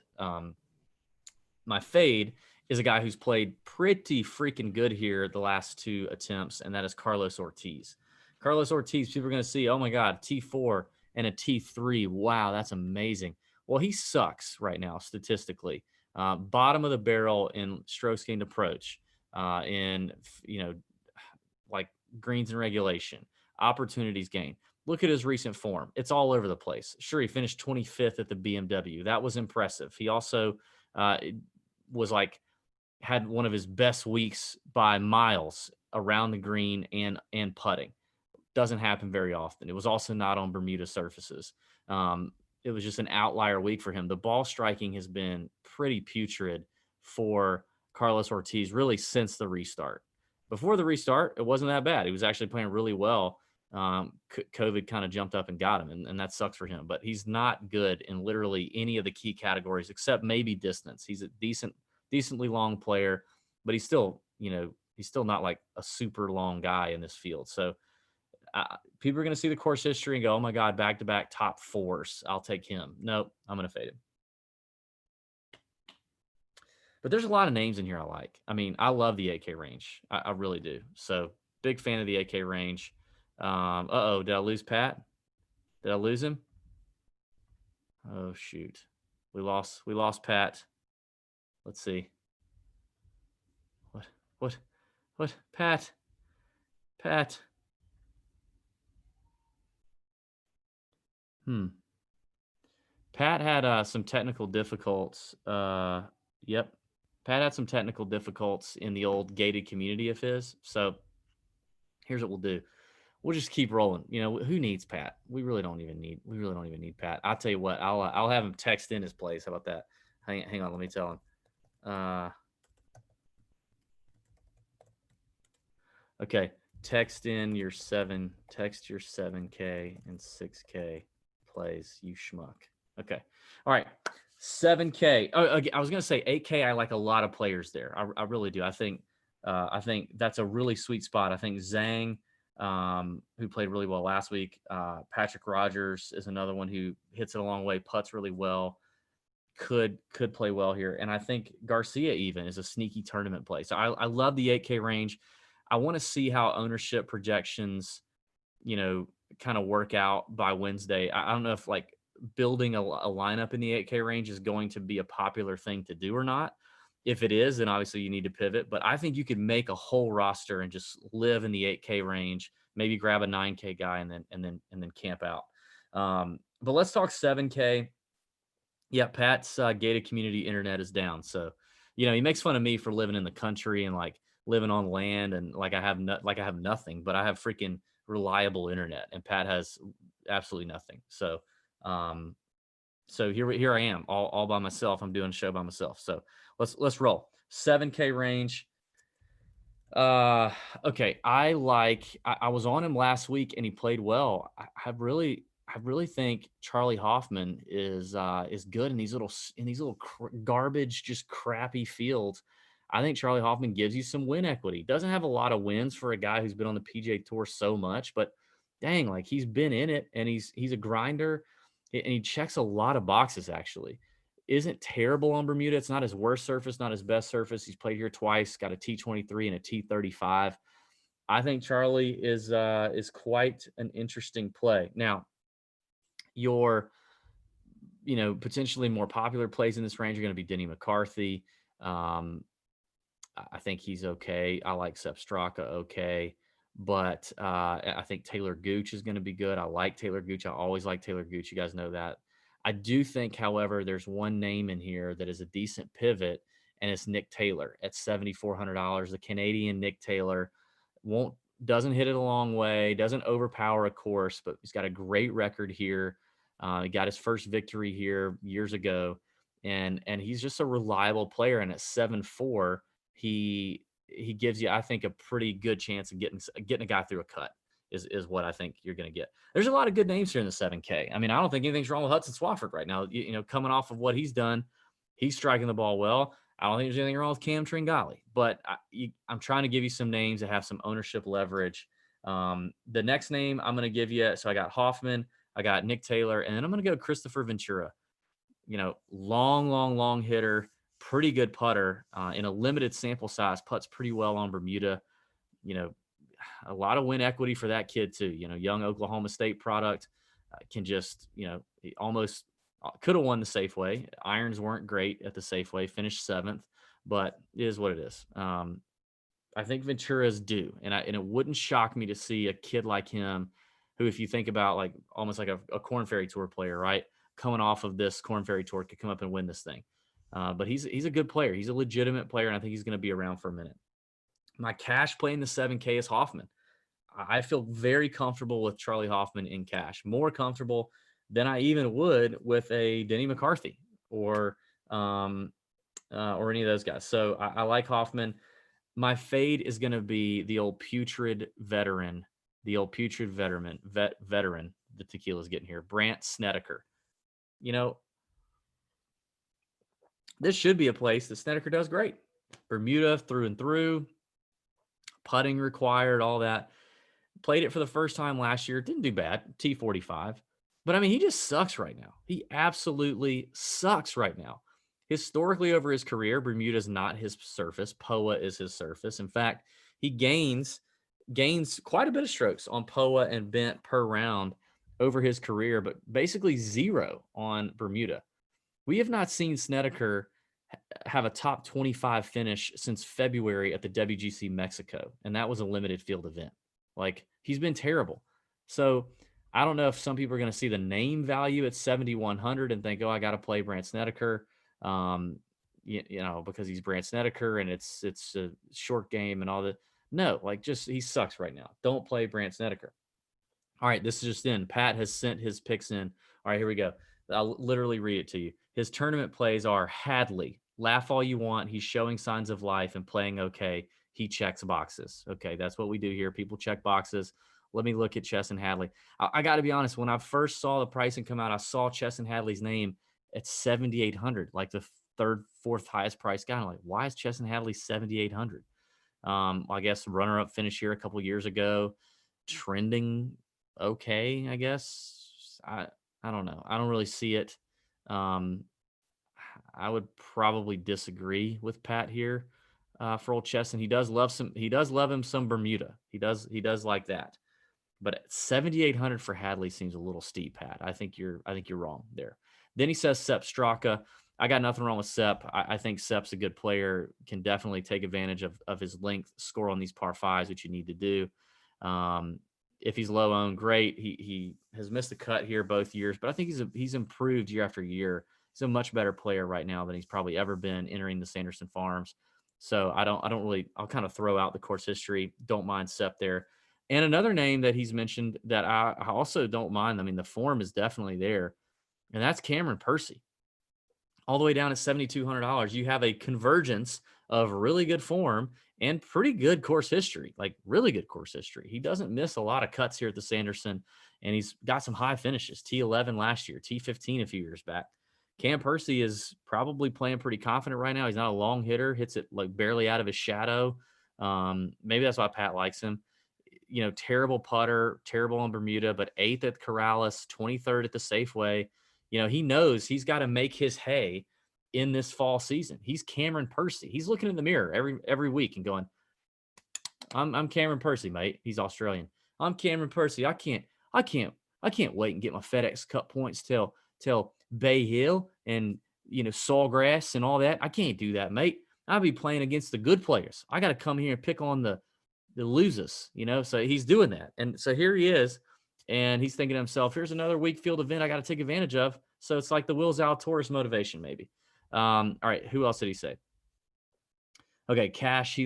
My fade is a guy who's played pretty freaking good here the last 2 attempts, and that is Carlos Ortiz. Carlos Ortiz, people are going to see, oh my God, T4 and a T3. Wow, that's amazing. Well, he sucks right now statistically. Bottom of the barrel in strokes gained approach, in greens and regulation, opportunities gained. Look at his recent form. It's all over the place. Sure, he finished 25th at the BMW. That was impressive. He also was like had one of his best weeks by miles around the green and putting. Doesn't happen very often. It was also not on Bermuda surfaces. It was just an outlier week for him. The ball striking has been pretty putrid for Carlos Ortiz really since the restart. Before the restart, it wasn't that bad. He was actually playing really well. COVID kind of jumped up and got him, and that sucks for him. But he's not good in literally any of the key categories except maybe distance. He's a decently long player, but he's still, he's still not like a super long guy in this field. So people are going to see the course history and go, oh my God, back-to-back top fours. I'll take him. Nope, I'm going to fade him. But there's a lot of names in here I like. I mean, I love the 8K range. I really do. So big fan of the 8K range. Did I lose Pat? Did I lose him? Oh, shoot. We lost Pat. Let's see. What? Pat. Pat had some technical difficulties. Yep. Pat had some technical difficulties in the old gated community of his. So here's what we'll do. We'll just keep rolling. Who needs Pat? We really don't even need Pat. I'll tell you what, I'll have him text in his place. How about that? Hang on, let me tell him. Okay. Text your 7K and 6K plays, you schmuck. Okay. All right. 7K. Oh, okay. I was going to say 8K. I like a lot of players there. I really do. I think that's a really sweet spot. I think Zhang, who played really well last week. Patrick Rogers is another one who hits it a long way, putts really well, could play well here. And I think Garcia even is a sneaky tournament play. So I love the 8K range. I want to see how ownership projections, kind of work out by Wednesday. I don't know if like building a lineup in the 8K range is going to be a popular thing to do or not. If it is, then obviously you need to pivot. But I think you could make a whole roster and just live in the 8K range. Maybe grab a 9K guy and then camp out. But let's talk 7K. Yeah, Pat's gated community internet is down. So, he makes fun of me for living in the country and like living on land and like I have nothing, but I have freaking reliable internet, and Pat has absolutely nothing. So, here I am all by myself. I'm doing a show by myself. So let's roll 7K range. Okay. I was on him last week and he played well. I really think Charlie Hoffman is good in these little garbage, just crappy fields. I think Charlie Hoffman gives you some win equity. Doesn't have a lot of wins for a guy who's been on the PGA Tour so much, but dang, like he's been in it and he's a grinder and he checks a lot of boxes actually. Isn't terrible on Bermuda. It's not his worst surface, not his best surface. He's played here twice, got a T23 and a T35. I think Charlie is quite an interesting play. Now, your potentially more popular plays in this range are going to be Denny McCarthy. I think he's okay. I like Sepp Straka okay. But I think Taylor Gooch is going to be good. I like Taylor Gooch. I always like Taylor Gooch. You guys know that. I do think, however, there's one name in here that is a decent pivot, and it's Nick Taylor at $7,400. The Canadian Nick Taylor doesn't hit it a long way, doesn't overpower a course, but he's got a great record here. He got his first victory here years ago, and he's just a reliable player. And at 7.4, he gives you, I think, a pretty good chance of getting a guy through a cut is what I think you're going to get. There's a lot of good names here in the 7K. I mean, I don't think anything's wrong with Hudson Swafford right now. Coming off of what he's done, he's striking the ball well. I don't think there's anything wrong with Cam Tringali, but I'm trying to give you some names that have some ownership leverage. The next name I'm going to give you, so I got Hoffman, I got Nick Taylor, and then I'm going to go Christopher Ventura. Long hitter, pretty good putter in a limited sample size, putts pretty well on Bermuda. A lot of win equity for that kid too. Young Oklahoma State product can just, he almost could have won the Safeway. Irons weren't great at the Safeway, finished 7th, but it is what it is. I I think Ventura's due, and it wouldn't shock me to see a kid like him, who, if you think about like almost like a Corn Ferry Tour player, right, coming off of this Corn Ferry Tour, could come up and win this thing. But he's a good player. He's a legitimate player, and I think he's going to be around for a minute. My cash play in the 7K is Hoffman. I feel very comfortable with Charlie Hoffman in cash, more comfortable than I even would with a Denny McCarthy or any of those guys. So I like Hoffman. My fade is going to be the old putrid veteran, veteran. The tequila's getting here, Brandt Snedeker. You know, this should be a place that Snedeker does great. Bermuda through and through, putting required, all that. Played it for the first time last year. Didn't do bad. T45. But I mean, he just sucks right now. He absolutely sucks right now. Historically, over his career, Bermuda is not his surface. POA is his surface. In fact, he gains quite a bit of strokes on POA and bent per round over his career, but basically zero on Bermuda. We have not seen Snedeker have a top 25 finish since February at the WGC Mexico, and that was a limited field event. Like, he's been terrible. So I don't know if some people are going to see the name value at 7,100 and think, oh, I got to play Brandt Snedeker, because he's Brandt Snedeker and it's a short game and all that. No, like, just, he sucks right now. Don't play Brandt Snedeker. All right, this is just in. Pat has sent his picks in. All right, here we go. I'll literally read it to you. His tournament plays are Hadley. Laugh all you want. He's showing signs of life and playing okay. He checks boxes. Okay, that's what we do here. People check boxes. Let me look at Chesson Hadley. I got to be honest. When I first saw the pricing come out, I saw Chesson Hadley's name at 7,800, like the third, fourth highest price guy. I'm like, why is Chesson Hadley 7,800? I guess runner-up finish here a couple years ago, trending okay, I guess. I don't know. I don't really see it. I would probably disagree with Pat here for old Chesson. He does love him some Bermuda. He does like that. But 7,800 for Hadley seems a little steep, Pat. I think you're wrong there. Then he says Sepp Straka. I got nothing wrong with Sepp. I think Sepp's a good player, can definitely take advantage of his length, score on these par fives, which you need to do. If he's low owned, great. He has missed the cut here both years, but I think he's improved year after year. He's a much better player right now than he's probably ever been entering the Sanderson Farms. So I'll kind of throw out the course history. Don't mind Sepp there. And another name that he's mentioned that I also don't mind. I mean, the form is definitely there, and that's Cameron Percy. All the way down at $7,200, you have a convergence of really good form and pretty good course history, like really good course history. He doesn't miss a lot of cuts here at the Sanderson, and he's got some high finishes. T11 last year, T15 a few years back. Cam Percy is probably playing pretty confident right now. He's not a long hitter, hits it like barely out of his shadow. Maybe that's why Pat likes him. You know, terrible putter, terrible on Bermuda, but 8th at Corrales, 23rd at the Safeway. You know, he knows he's got to make his hay in this fall season. He's Cameron Percy. He's looking in the mirror every week and going, I'm Cameron Percy, mate. He's Australian. I'm Cameron Percy. I can't wait and get my FedEx Cup points till Bay Hill and, you know, Sawgrass and all that. I can't do that, mate. I'll be playing against the good players. I got to come here and pick on the losers, you know? So he's doing that. And so here he is. And he's thinking to himself, here's another weak field event I got to take advantage of. So it's like the Will Zalatoris motivation, maybe. All right, who else did he say? Okay, Cash,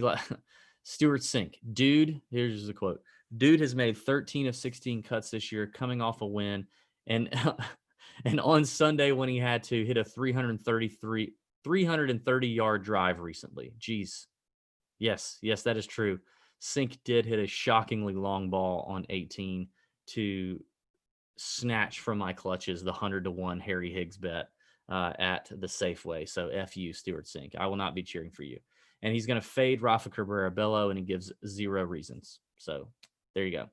Stuart Sink. Dude, here's the quote. Dude has made 13 of 16 cuts this year, coming off a win. And and on Sunday when he had to hit a 330-yard drive recently. Jeez. Yes, that is true. Sink did hit a shockingly long ball on 18 to snatch from my clutches the 100-1 Harry Higgs bet at the Safeway. So F you, Stuart Sink. I will not be cheering for you. And he's going to fade Rafa Cabrera Bello, and he gives 0 reasons. So there you go.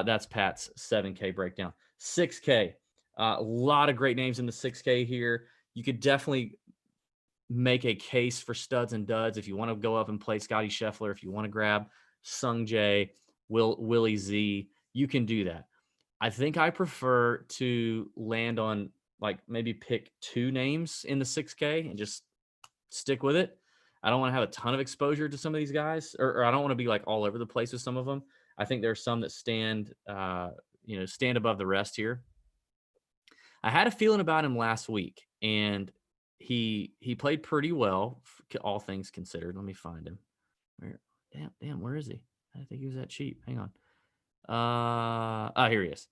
That's Pat's 7K breakdown. 6K. A lot of great names in the 6K here. You could definitely make a case for studs and duds if you want to go up and play Scotty Scheffler, if you want to grab Sung Jae, Willie Z. You can do that. I think I prefer to land on, like, maybe pick 2 names in the 6K and just stick with it. I don't want to have a ton of exposure to some of these guys, or I don't want to be like all over the place with some of them. I think there are some that stand above the rest here. I had a feeling about him last week, and he played pretty well, all things considered. Let me find him. Where is he? I didn't think he was that cheap. Hang on. Here he is.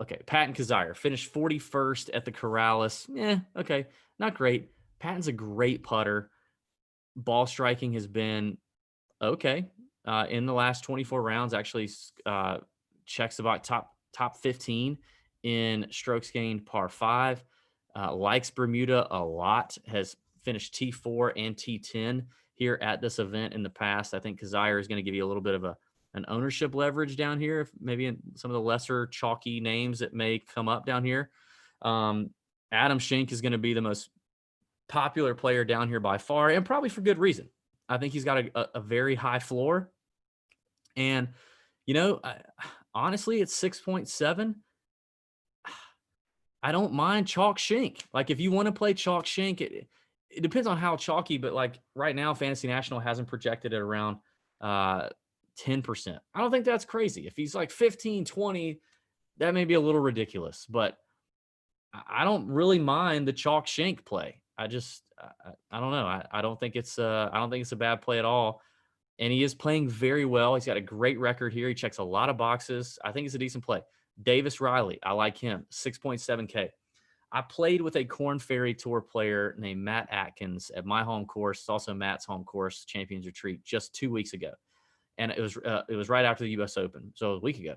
Okay, Patton Kizzire finished 41st at the Corrales. Okay, not great. Patton's a great putter. Ball striking has been okay in the last 24 rounds. Actually, checks about top 15 in strokes gained par 5. Likes Bermuda a lot. Has finished T4 and T10 here at this event in the past. I think Kizzire is going to give you a little bit of an ownership leverage down here, if maybe in some of the lesser chalky names that may come up down here. Adam Schenk is going to be the most popular player down here by far, and probably for good reason. I think he's got a very high floor. And, honestly, it's 6.7. I don't mind chalk Schenk. Like, if you want to play chalk Schenk, it depends on how chalky, but like right now, Fantasy National hasn't projected it around 10%. I don't think that's crazy. If he's like 15, 20, that may be a little ridiculous, but I don't really mind the chalk Schenk play. I don't know. I don't think it's a bad play at all. And he is playing very well. He's got a great record here. He checks a lot of boxes. I think it's a decent play. Davis Riley, I like him. 6.7K. I played with a Korn Ferry Tour player named Matt Atkins at my home course. It's also Matt's home course, Champions Retreat, just 2 weeks ago. And it was right after the U.S. Open, so a week ago.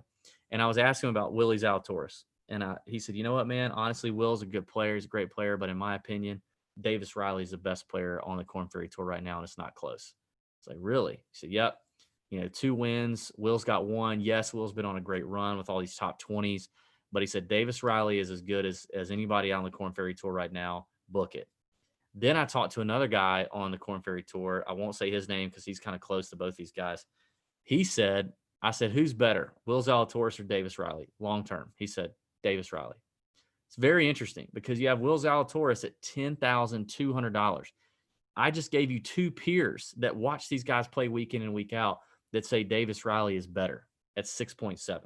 And I was asking him about Willie Zalatoris. And he said, you know what, man? Honestly, Will's a good player. He's a great player. But in my opinion, Davis Riley is the best player on the Korn Ferry Tour right now, and it's not close. It's like, really? He said, yep. 2 wins. Will's got 1. Yes, Will's been on a great run with all these top 20s. But he said Davis Riley is as good as anybody on the Korn Ferry Tour right now. Book it. Then I talked to another guy on the Korn Ferry Tour. I won't say his name because he's kind of close to both these guys. I said, who's better, Will Zalatoris or Davis Riley long term? He said, Davis Riley. It's very interesting because you have Will Zalatoris at $10,200. I just gave you 2 peers that watch these guys play week in and week out that say Davis Riley is better at 6.7.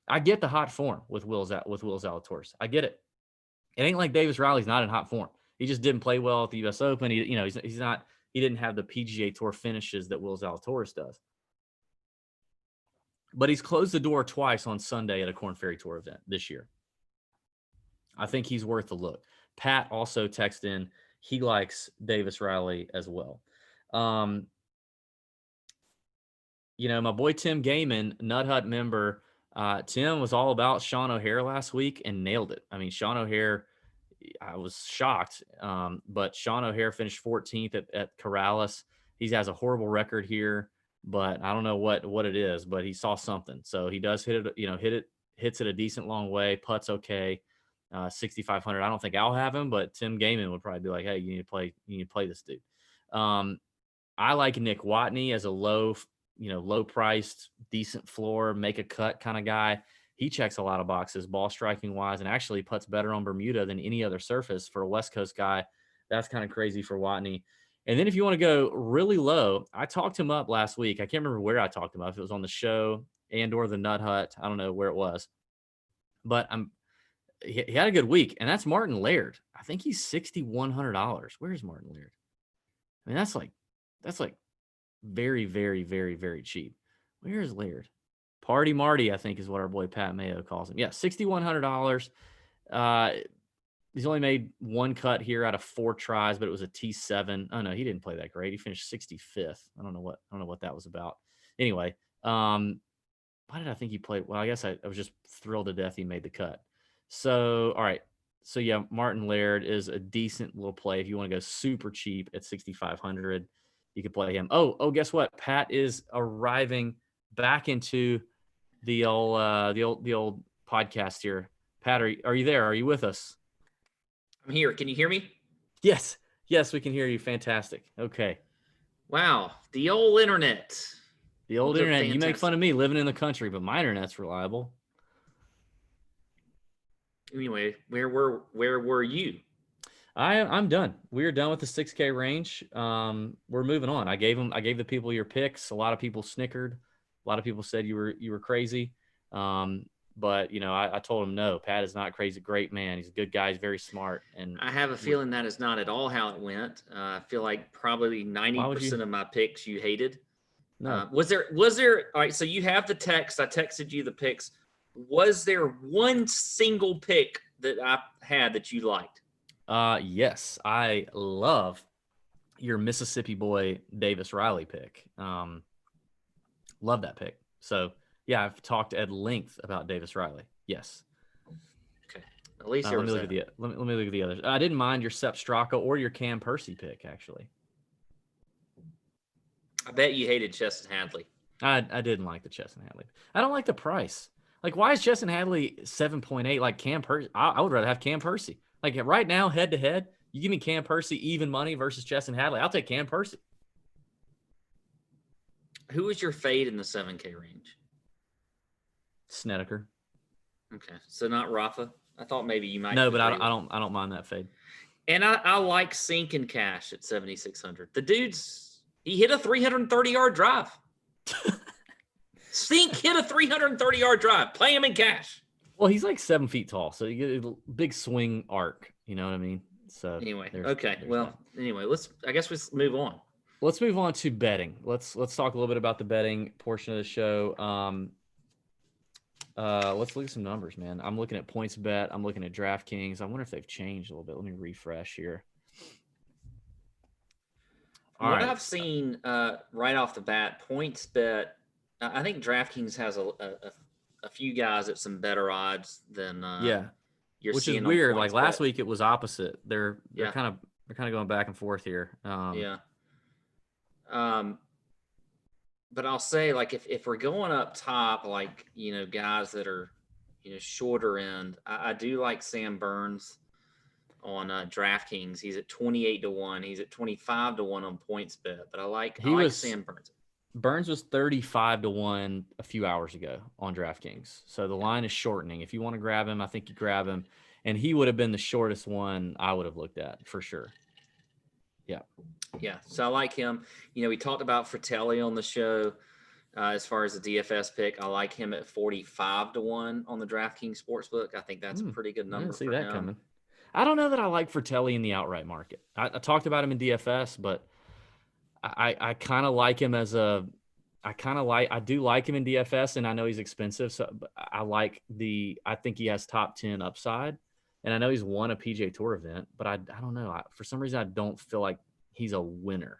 I get the hot form with Will Zalatoris. I get it. It ain't like Davis Riley's not in hot form. He just didn't play well at the U.S. Open. He's not. He didn't have the PGA Tour finishes that Will Zalatoris does. But he's closed the door twice on Sunday at a Korn Ferry Tour event this year. I think he's worth a look. Pat also texted in. He likes Davis Riley as well. My boy Tim Gaiman, Nut Hut member, Tim was all about Sean O'Haire last week and nailed it. I mean, Sean O'Haire, I was shocked, but Sean O'Haire finished 14th at Corrales. He has a horrible record here, but I don't know what it is, but he saw something. So he does hit it, hits it a decent long way, putts okay, 6,500. I don't think I'll have him, but Tim Gaiman would probably be like, hey, you need to play this dude. I like Nick Watney as a low priced, decent floor, make a cut kind of guy. He checks a lot of boxes, ball striking wise, and actually puts better on Bermuda than any other surface for a West Coast guy. That's kind of crazy for Watney. And then if you want to go really low, I talked him up last week. I can't remember where I talked him up. If it was on the show and or the Nut Hut. I don't know where it was. But he had a good week, and that's Martin Laird. I think he's $6,100. Where's Martin Laird? I mean, that's like very, very, very, very cheap. Where is Laird? Party Marty, I think, is what our boy Pat Mayo calls him. Yeah, $6,100. He's only made 1 cut here out of 4 tries, but it was a T7. Oh no, he didn't play that great. He finished 65th. I don't know what that was about. Anyway, why did I think he played? Well, I guess I was just thrilled to death he made the cut. So, all right. So yeah, Martin Laird is a decent little play if you want to go super cheap at 6,500. You could play him. Oh, guess what? Pat is arriving back into the old podcast here. Pat, are you there? Are you with us? I'm here. Can you hear me? Yes, we can hear you. Fantastic. Okay. Wow, the old internet. The old internet. You make fun of me living in the country, but my internet's reliable. Anyway, where were you? I'm done. We're done with the 6K range. We're moving on. I gave the people your picks. A lot of people snickered. A lot of people said you were crazy. But I told him no. Pat is not crazy. Great man. He's a good guy. He's very smart. And I have a feeling that is not at all how it went. I feel like probably 90% of my picks you hated. No. Was there all right, so you have the text. I texted you the picks. Was there one single pick that I had that you liked? Yes, I love your Mississippi boy Davis Riley pick. Love that pick. So yeah, I've talked at length about Davis Riley. Yes. Okay. At least let me look at the others. I didn't mind your Sepp Straka or your Cam Percy pick, actually. I bet you hated Cheston Hadley. I didn't like the Cheston Hadley. I don't like the price. Like, why is Cheston Hadley 7.8 like Cam Percy? I would rather have Cam Percy. Like right now, head to head, you give me Cam Percy even money versus Cheston Hadley. I'll take Cam Percy. Who was your fade in the 7K range? Snedeker. Okay, so not Rafa. I thought maybe you might. No, but I don't mind that fade. And I like Sink and Cash at 7,600. The he hit a 330-yard drive. Sink hit a 330-yard drive. Play him in Cash. Well, he's like 7 feet tall, so you get a big swing arc. You know what I mean? So anyway, anyway, I guess let's move on. Let's move on to betting. Let's talk a little bit about the betting portion of the show. Let's look at some numbers, man. I'm looking at PointsBet. I'm looking at DraftKings. I wonder if they've changed a little bit. Let me refresh here. I've seen right off the bat, PointsBet. I think DraftKings has a few guys at some better odds than which is weird. Like last week, it was opposite. They're kind of going back and forth here. But I'll say, like, if we're going up top, like, guys that are, shorter end, I do like Sam Burns on DraftKings. He's at 28-1. He's at 25-1 on PointsBet. But I like Sam Burns. Burns was 35-1 a few hours ago on DraftKings. So the line is shortening. If you want to grab him, I think you grab him. And he would have been the shortest one I would have looked at for sure. Yeah. Yeah. So I like him. We talked about Fratelli on the show as far as the DFS pick. I like him at 45-1 on the DraftKings Sportsbook. I think that's a pretty good number. I didn't see that coming. I don't know that I like Fratelli in the outright market. I talked about him in DFS, but I kind of like him I do like him in DFS, and I know he's expensive. So I think he has top 10 upside. And I know he's won a PGA Tour event, but I don't know. For some reason, I don't feel like he's a winner.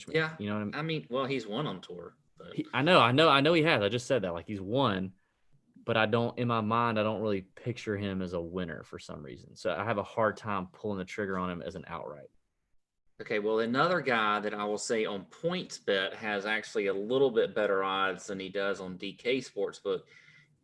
You know what I mean? Well, he's won on tour. But... I know he has. I just said that. Like, he's won, but in my mind, I don't really picture him as a winner for some reason. So I have a hard time pulling the trigger on him as an outright. Okay, well, another guy that I will say on PointsBet has actually a little bit better odds than he does on DK Sportsbook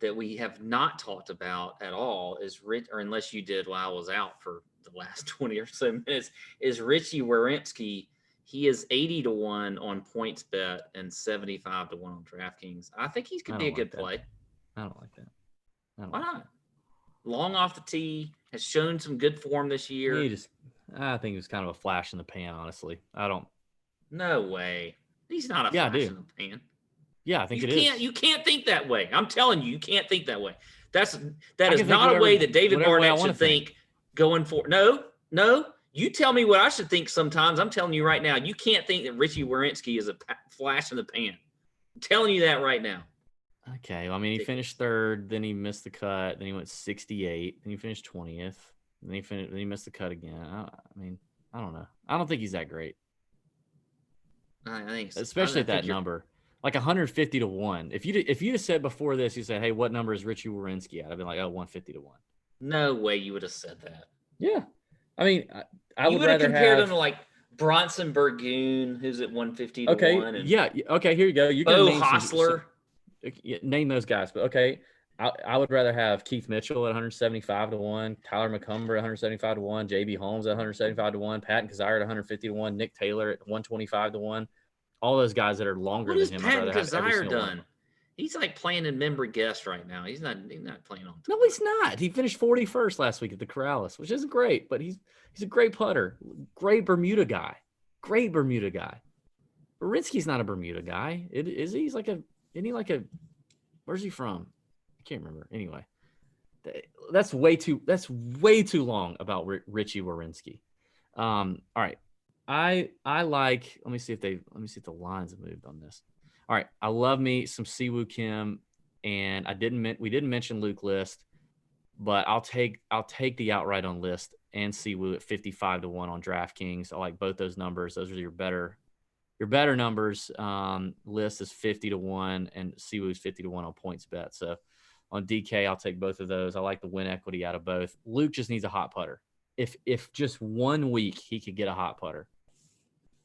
that we have not talked about at all is or unless you did while I was out for the last 20 or so minutes, is Richie Werenski. He is 80-1 on PointsBet and 75-1 on DraftKings. I think he could be a good play. I don't like that. Why not? Long off the tee, has shown some good form this year. I think it was kind of a flash in the pan, honestly. No way. He's not a flash in the pan. Yeah, I think it is. You can't think that way. I'm telling you, you can't think that way. That is not a way that David Barnett should think going forward. No. You tell me what I should think sometimes. I'm telling you right now, you can't think that Richie Werenski is a flash in the pan. I'm telling you that right now. Okay. Well, I mean, he finished third, then he missed the cut, then he went 68, then he finished 20th, then he missed the cut again. I don't know. I don't think he's that great. I think so. Especially at that number. Like 150-1. If you'd have said before this, you said, "Hey, what number is Richie Werenski at?" I'd been like, "Oh, 150-1." No way you would have said that. Yeah, I mean, I would rather compared him to like Bronson Burgoon, who's at 150-1. Okay, yeah, okay. Here you go. You're gonna name Hostler. Name those guys, but okay. I would rather have Keith Mitchell at 175-1, Tyler McCumber at 175-1, JB Holmes at 175-1, Patton Kizzire at 150-1, Nick Taylor at 125-1. All those guys that are longer than him. What has Patton Kizzire done? He's like playing in memory guest right now. He's not playing on tour. No, he's not. He finished 41st last week at the Corrales, which isn't great, but he's a great putter. Great Bermuda guy. Great Bermuda guy. Wierenski's not a Bermuda guy. Is he? Isn't he like a, where's he from? I can't remember. Anyway, that's way too long about Richie Wierenski. All right. I like, let me see if the lines have moved on this. All right. I love me some Siwoo Kim, and we didn't mention Luke List, but I'll take the outright on List and Siwoo at 55 to 1 on DraftKings. I like both those numbers. Those are your better numbers. List is 50 to 1 and Siwoo is 50 to 1 on PointsBet. So on DK, I'll take both of those. I like the win equity out of both. Luke just needs a hot putter. If just 1 week he could get a hot putter,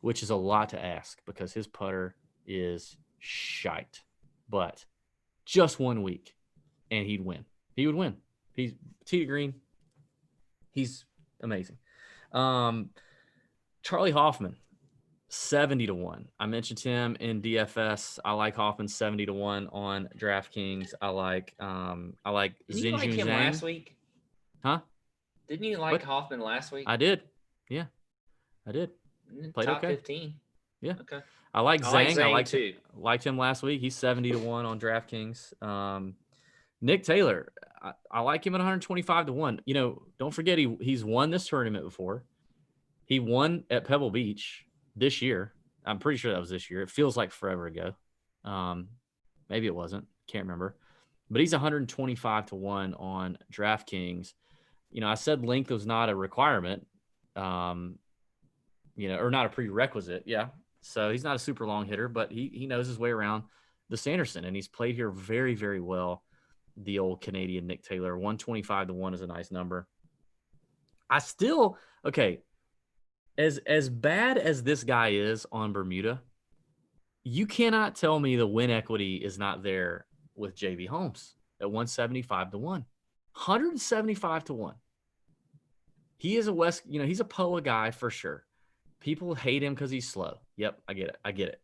which is a lot to ask because his putter is shite, but just 1 week and he'd win. He would win. He's tee to green. He's amazing. Charlie Hoffman, 70 to 1. I mentioned him in DFS. I like Hoffman 70 to 1 on DraftKings. I like Didn't Xinju you like him Zhang. last week? Huh? Didn't you like Hoffman last week? I did. Yeah, I did. Played Top okay. 15. Yeah. Okay. I like Zhang. I liked him last week. He's 70 to 1 on DraftKings. Nick Taylor, I like him at 125 to 1. You know, don't forget he's won this tournament before. He won at Pebble Beach this year. I'm pretty sure that was this year. It feels like forever ago. Maybe it wasn't. Can't remember. But he's 125 to 1 on DraftKings. You know, I said length was not a requirement, or not a prerequisite. Yeah. So he's not a super long hitter, but he knows his way around the Sanderson, and he's played here very, very well. The old Canadian Nick Taylor, 125 to 1 is a nice number. As bad as this guy is on Bermuda, you cannot tell me the win equity is not there with JB Holmes at 175 to 1. 175 to 1. He is he's a POA guy for sure. People hate him because he's slow. Yep, I get it.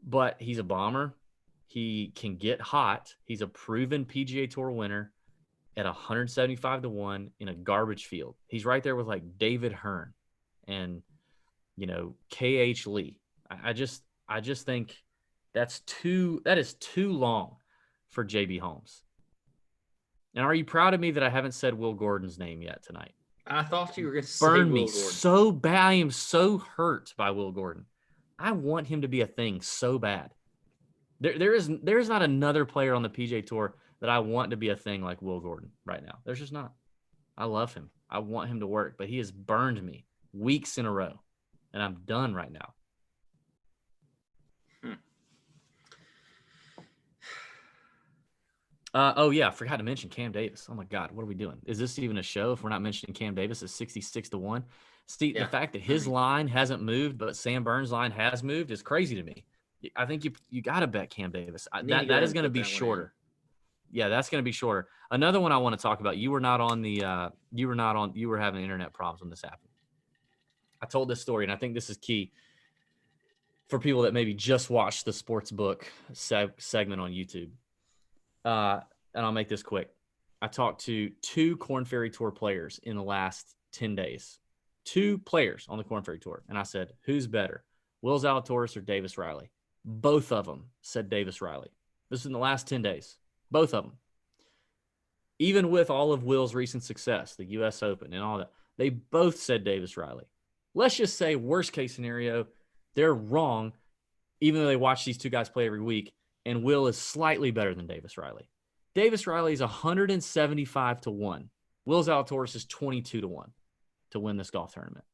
But he's a bomber. He can get hot. He's a proven PGA Tour winner at 175 to 1 in a garbage field. He's right there with like David Hearn and, KH Lee. I just think that is too long for JB Holmes. And are you proud of me that I haven't said Will Gordon's name yet tonight? I thought you were going to say Burn Will me Gordon. so bad. I am so hurt by Will Gordon. I want him to be a thing so bad. There is not another player on the PGA Tour that I want to be a thing like Will Gordon right now. There's just not. I love him. I want him to work, but he has burned me weeks in a row, and I'm done right now. I forgot to mention Cam Davis. Oh my God, what are we doing? Is this even a show if we're not mentioning Cam Davis at 66 to 1? Steve, The fact that his line hasn't moved, but Sam Burns' line has moved is crazy to me. I think you got to bet Cam Davis. That is going to be shorter. Yeah, that's going to be shorter. Another one I want to talk about. You were having internet problems when this happened. I told this story, and I think this is key for people that maybe just watched the sportsbook segment on YouTube. And I'll make this quick. I talked to 2 Korn Ferry Tour players in the last 10 days. 2 players on the Korn Ferry Tour. And I said, who's better, Will Zalatoris or Davis Riley? Both of them said Davis Riley. This is in the last 10 days. Both of them. Even with all of Will's recent success, the U.S. Open and all that, they both said Davis Riley. Let's just say, worst case scenario, they're wrong, even though they watch these 2 guys play every week, and Will is slightly better than Davis Riley. Davis Riley is 175 to 1. Will Zalatoris is 22 to 1 to win this golf tournament.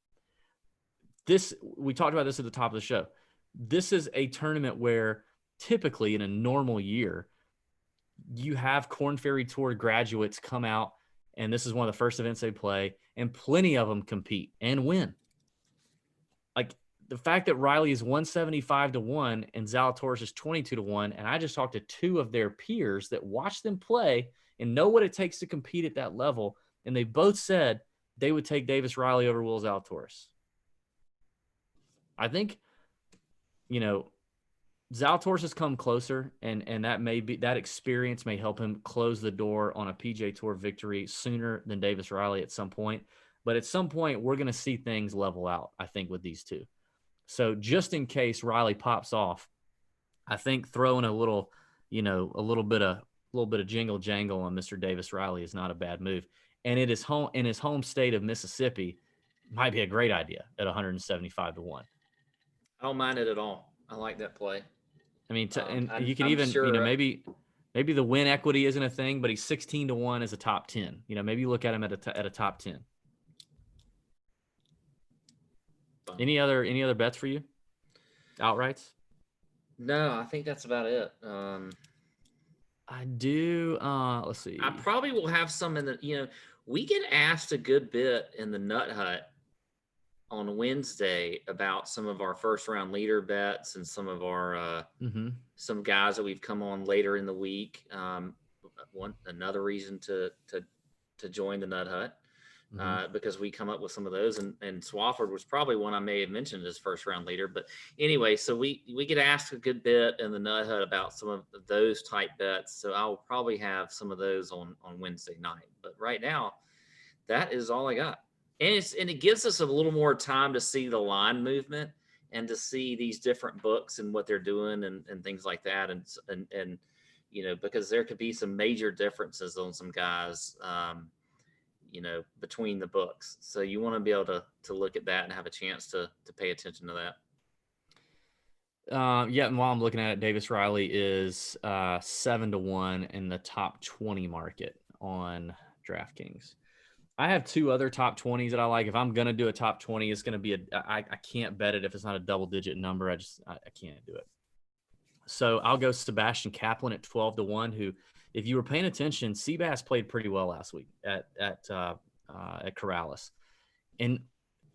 We talked about this at the top of the show. This is a tournament where typically in a normal year, you have Korn Ferry Tour graduates come out, and this is one of the first events they play, and plenty of them compete and win. Like, the fact that Riley is 175 to 1 and Zalatoris is 22 to 1, and I just talked to 2 of their peers that watch them play and know what it takes to compete at that level, and they both said they would take Davis Riley over Will Zalatoris. I think, Zalatoris has come closer, and that experience may help him close the door on a PGA Tour victory sooner than Davis Riley at some point. But at some point, we're going to see things level out, I think, with these two. So just in case Riley pops off, I think throwing a little bit of jingle jangle on Mr. Davis Riley is not a bad move. And it is home in his home state of Mississippi might be a great idea at 175-1. I don't mind it at all. I like that play. I mean, and you can I'm even, sure, maybe the win equity isn't a thing, but he's 16-1 as a top 10. Maybe you look at him at a top 10. Any other bets for you? Outrights? No, I think that's about it. I do. Let's see. I probably will have some in the, we get asked a good bit in the Nut Hut on Wednesday about some of our first round leader bets and some of our some guys that we've come on later in the week. Another reason to join the Nut Hut because we come up with some of those, and Swafford was probably one I may have mentioned as first round leader. But anyway, so we get asked a good bit in the Nut Hut about some of those type bets. So I'll probably have some of those on Wednesday night. But right now, that is all I got. And it gives us a little more time to see the line movement and to see these different books and what they're doing and things like that. And because there could be some major differences on some guys, between the books. So you want to be able to look at that and have a chance to pay attention to that. Yeah, and while I'm looking at it, Davis Riley is 7-1 in the top 20 market on DraftKings. I have two other top 20s that I like. If I'm going to do a top 20, it's going to be I can't bet it if it's not a double-digit number. I can't do it. So I'll go Sebastian Kaplan at 12-1, who, if you were paying attention, Seabass played pretty well last week at Corrales. And,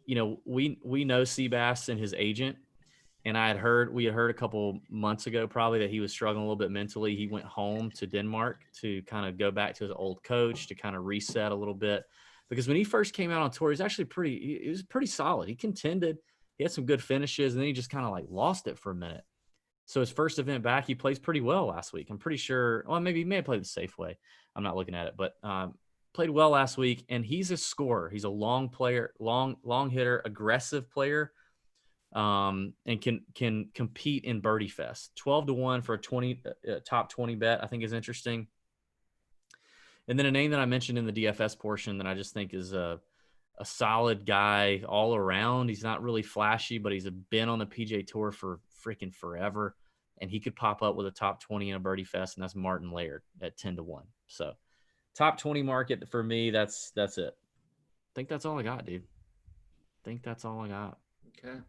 we know Seabass and his agent, and we had heard a couple months ago probably that he was struggling a little bit mentally. He went home to Denmark to kind of go back to his old coach to kind of reset a little bit. Because when he first came out on tour, he was actually pretty solid. He contended. He had some good finishes, and then he just kind of like lost it for a minute. So his first event back, he plays pretty well last week. I'm pretty sure. Well, maybe he may have played the safe way. I'm not looking at it, but played well last week. And he's a scorer. He's a long player, long hitter, aggressive player, and can compete in Birdie Fest. 12-1 for a top 20 bet, I think is interesting. And then a name that I mentioned in the DFS portion that I just think is a solid guy all around. He's not really flashy, but he's been on the PGA Tour for freaking forever, and he could pop up with a top 20 in a Birdie Fest, and that's Martin Laird at 10-1. So top 20 market for me, that's it. I think that's all I got, dude. Okay.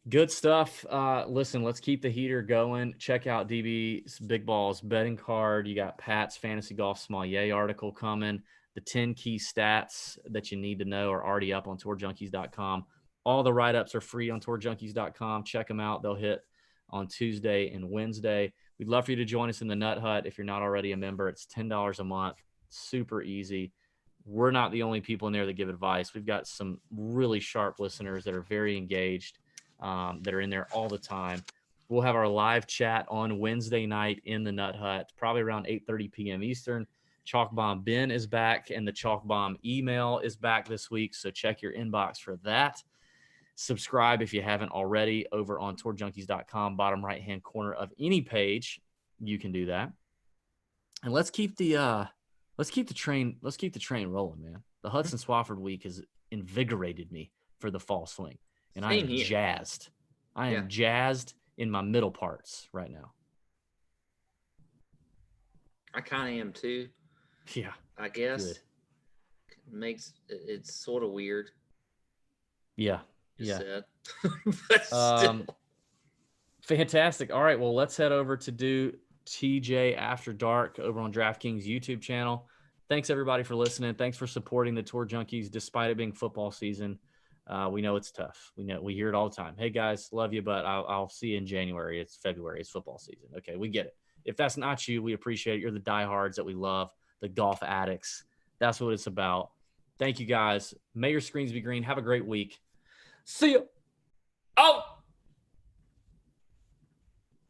Good stuff. Listen, let's keep the heater going. Check out DB's Big Balls betting card. You got Pat's Fantasy Golf Small Yay article coming. The 10 key stats that you need to know are already up on tourjunkies.com. All the write-ups are free on tourjunkies.com. Check them out. They'll hit on Tuesday and Wednesday. We'd love for you to join us in the Nut Hut. If you're not already a member, it's $10 a month. Super easy. We're not the only people in there that give advice. We've got some really sharp listeners that are very engaged, that are in there all the time. We'll have our live chat on Wednesday night in the Nut Hut, probably around 8:30 p.m. Eastern. Chalk Bomb Ben is back, and the Chalk Bomb email is back this week, so check your inbox for that. Subscribe if you haven't already over on tourjunkies.com, bottom right-hand corner of any page. You can do that. And let's keep the train rolling, man. The Hudson Swafford week has invigorated me for the fall swing, and I am jazzed. I am jazzed in my middle parts right now. I kind of am too. Yeah, I guess. Good. It's sort of weird. Yeah. Said. Fantastic. All right, well, let's head over to do TJ After Dark over on DraftKings YouTube channel. Thanks everybody for listening. Thanks for supporting the Tour Junkies despite it being football season. We know it's tough. We hear it all the time. Hey guys, love you, but I'll see you in January. It's February. It's football season. Okay, we get it. If that's not you, we appreciate it. You're the diehards that we love, the golf addicts. That's what it's about. Thank you guys. May your screens be green. Have a great week. See you. Oh!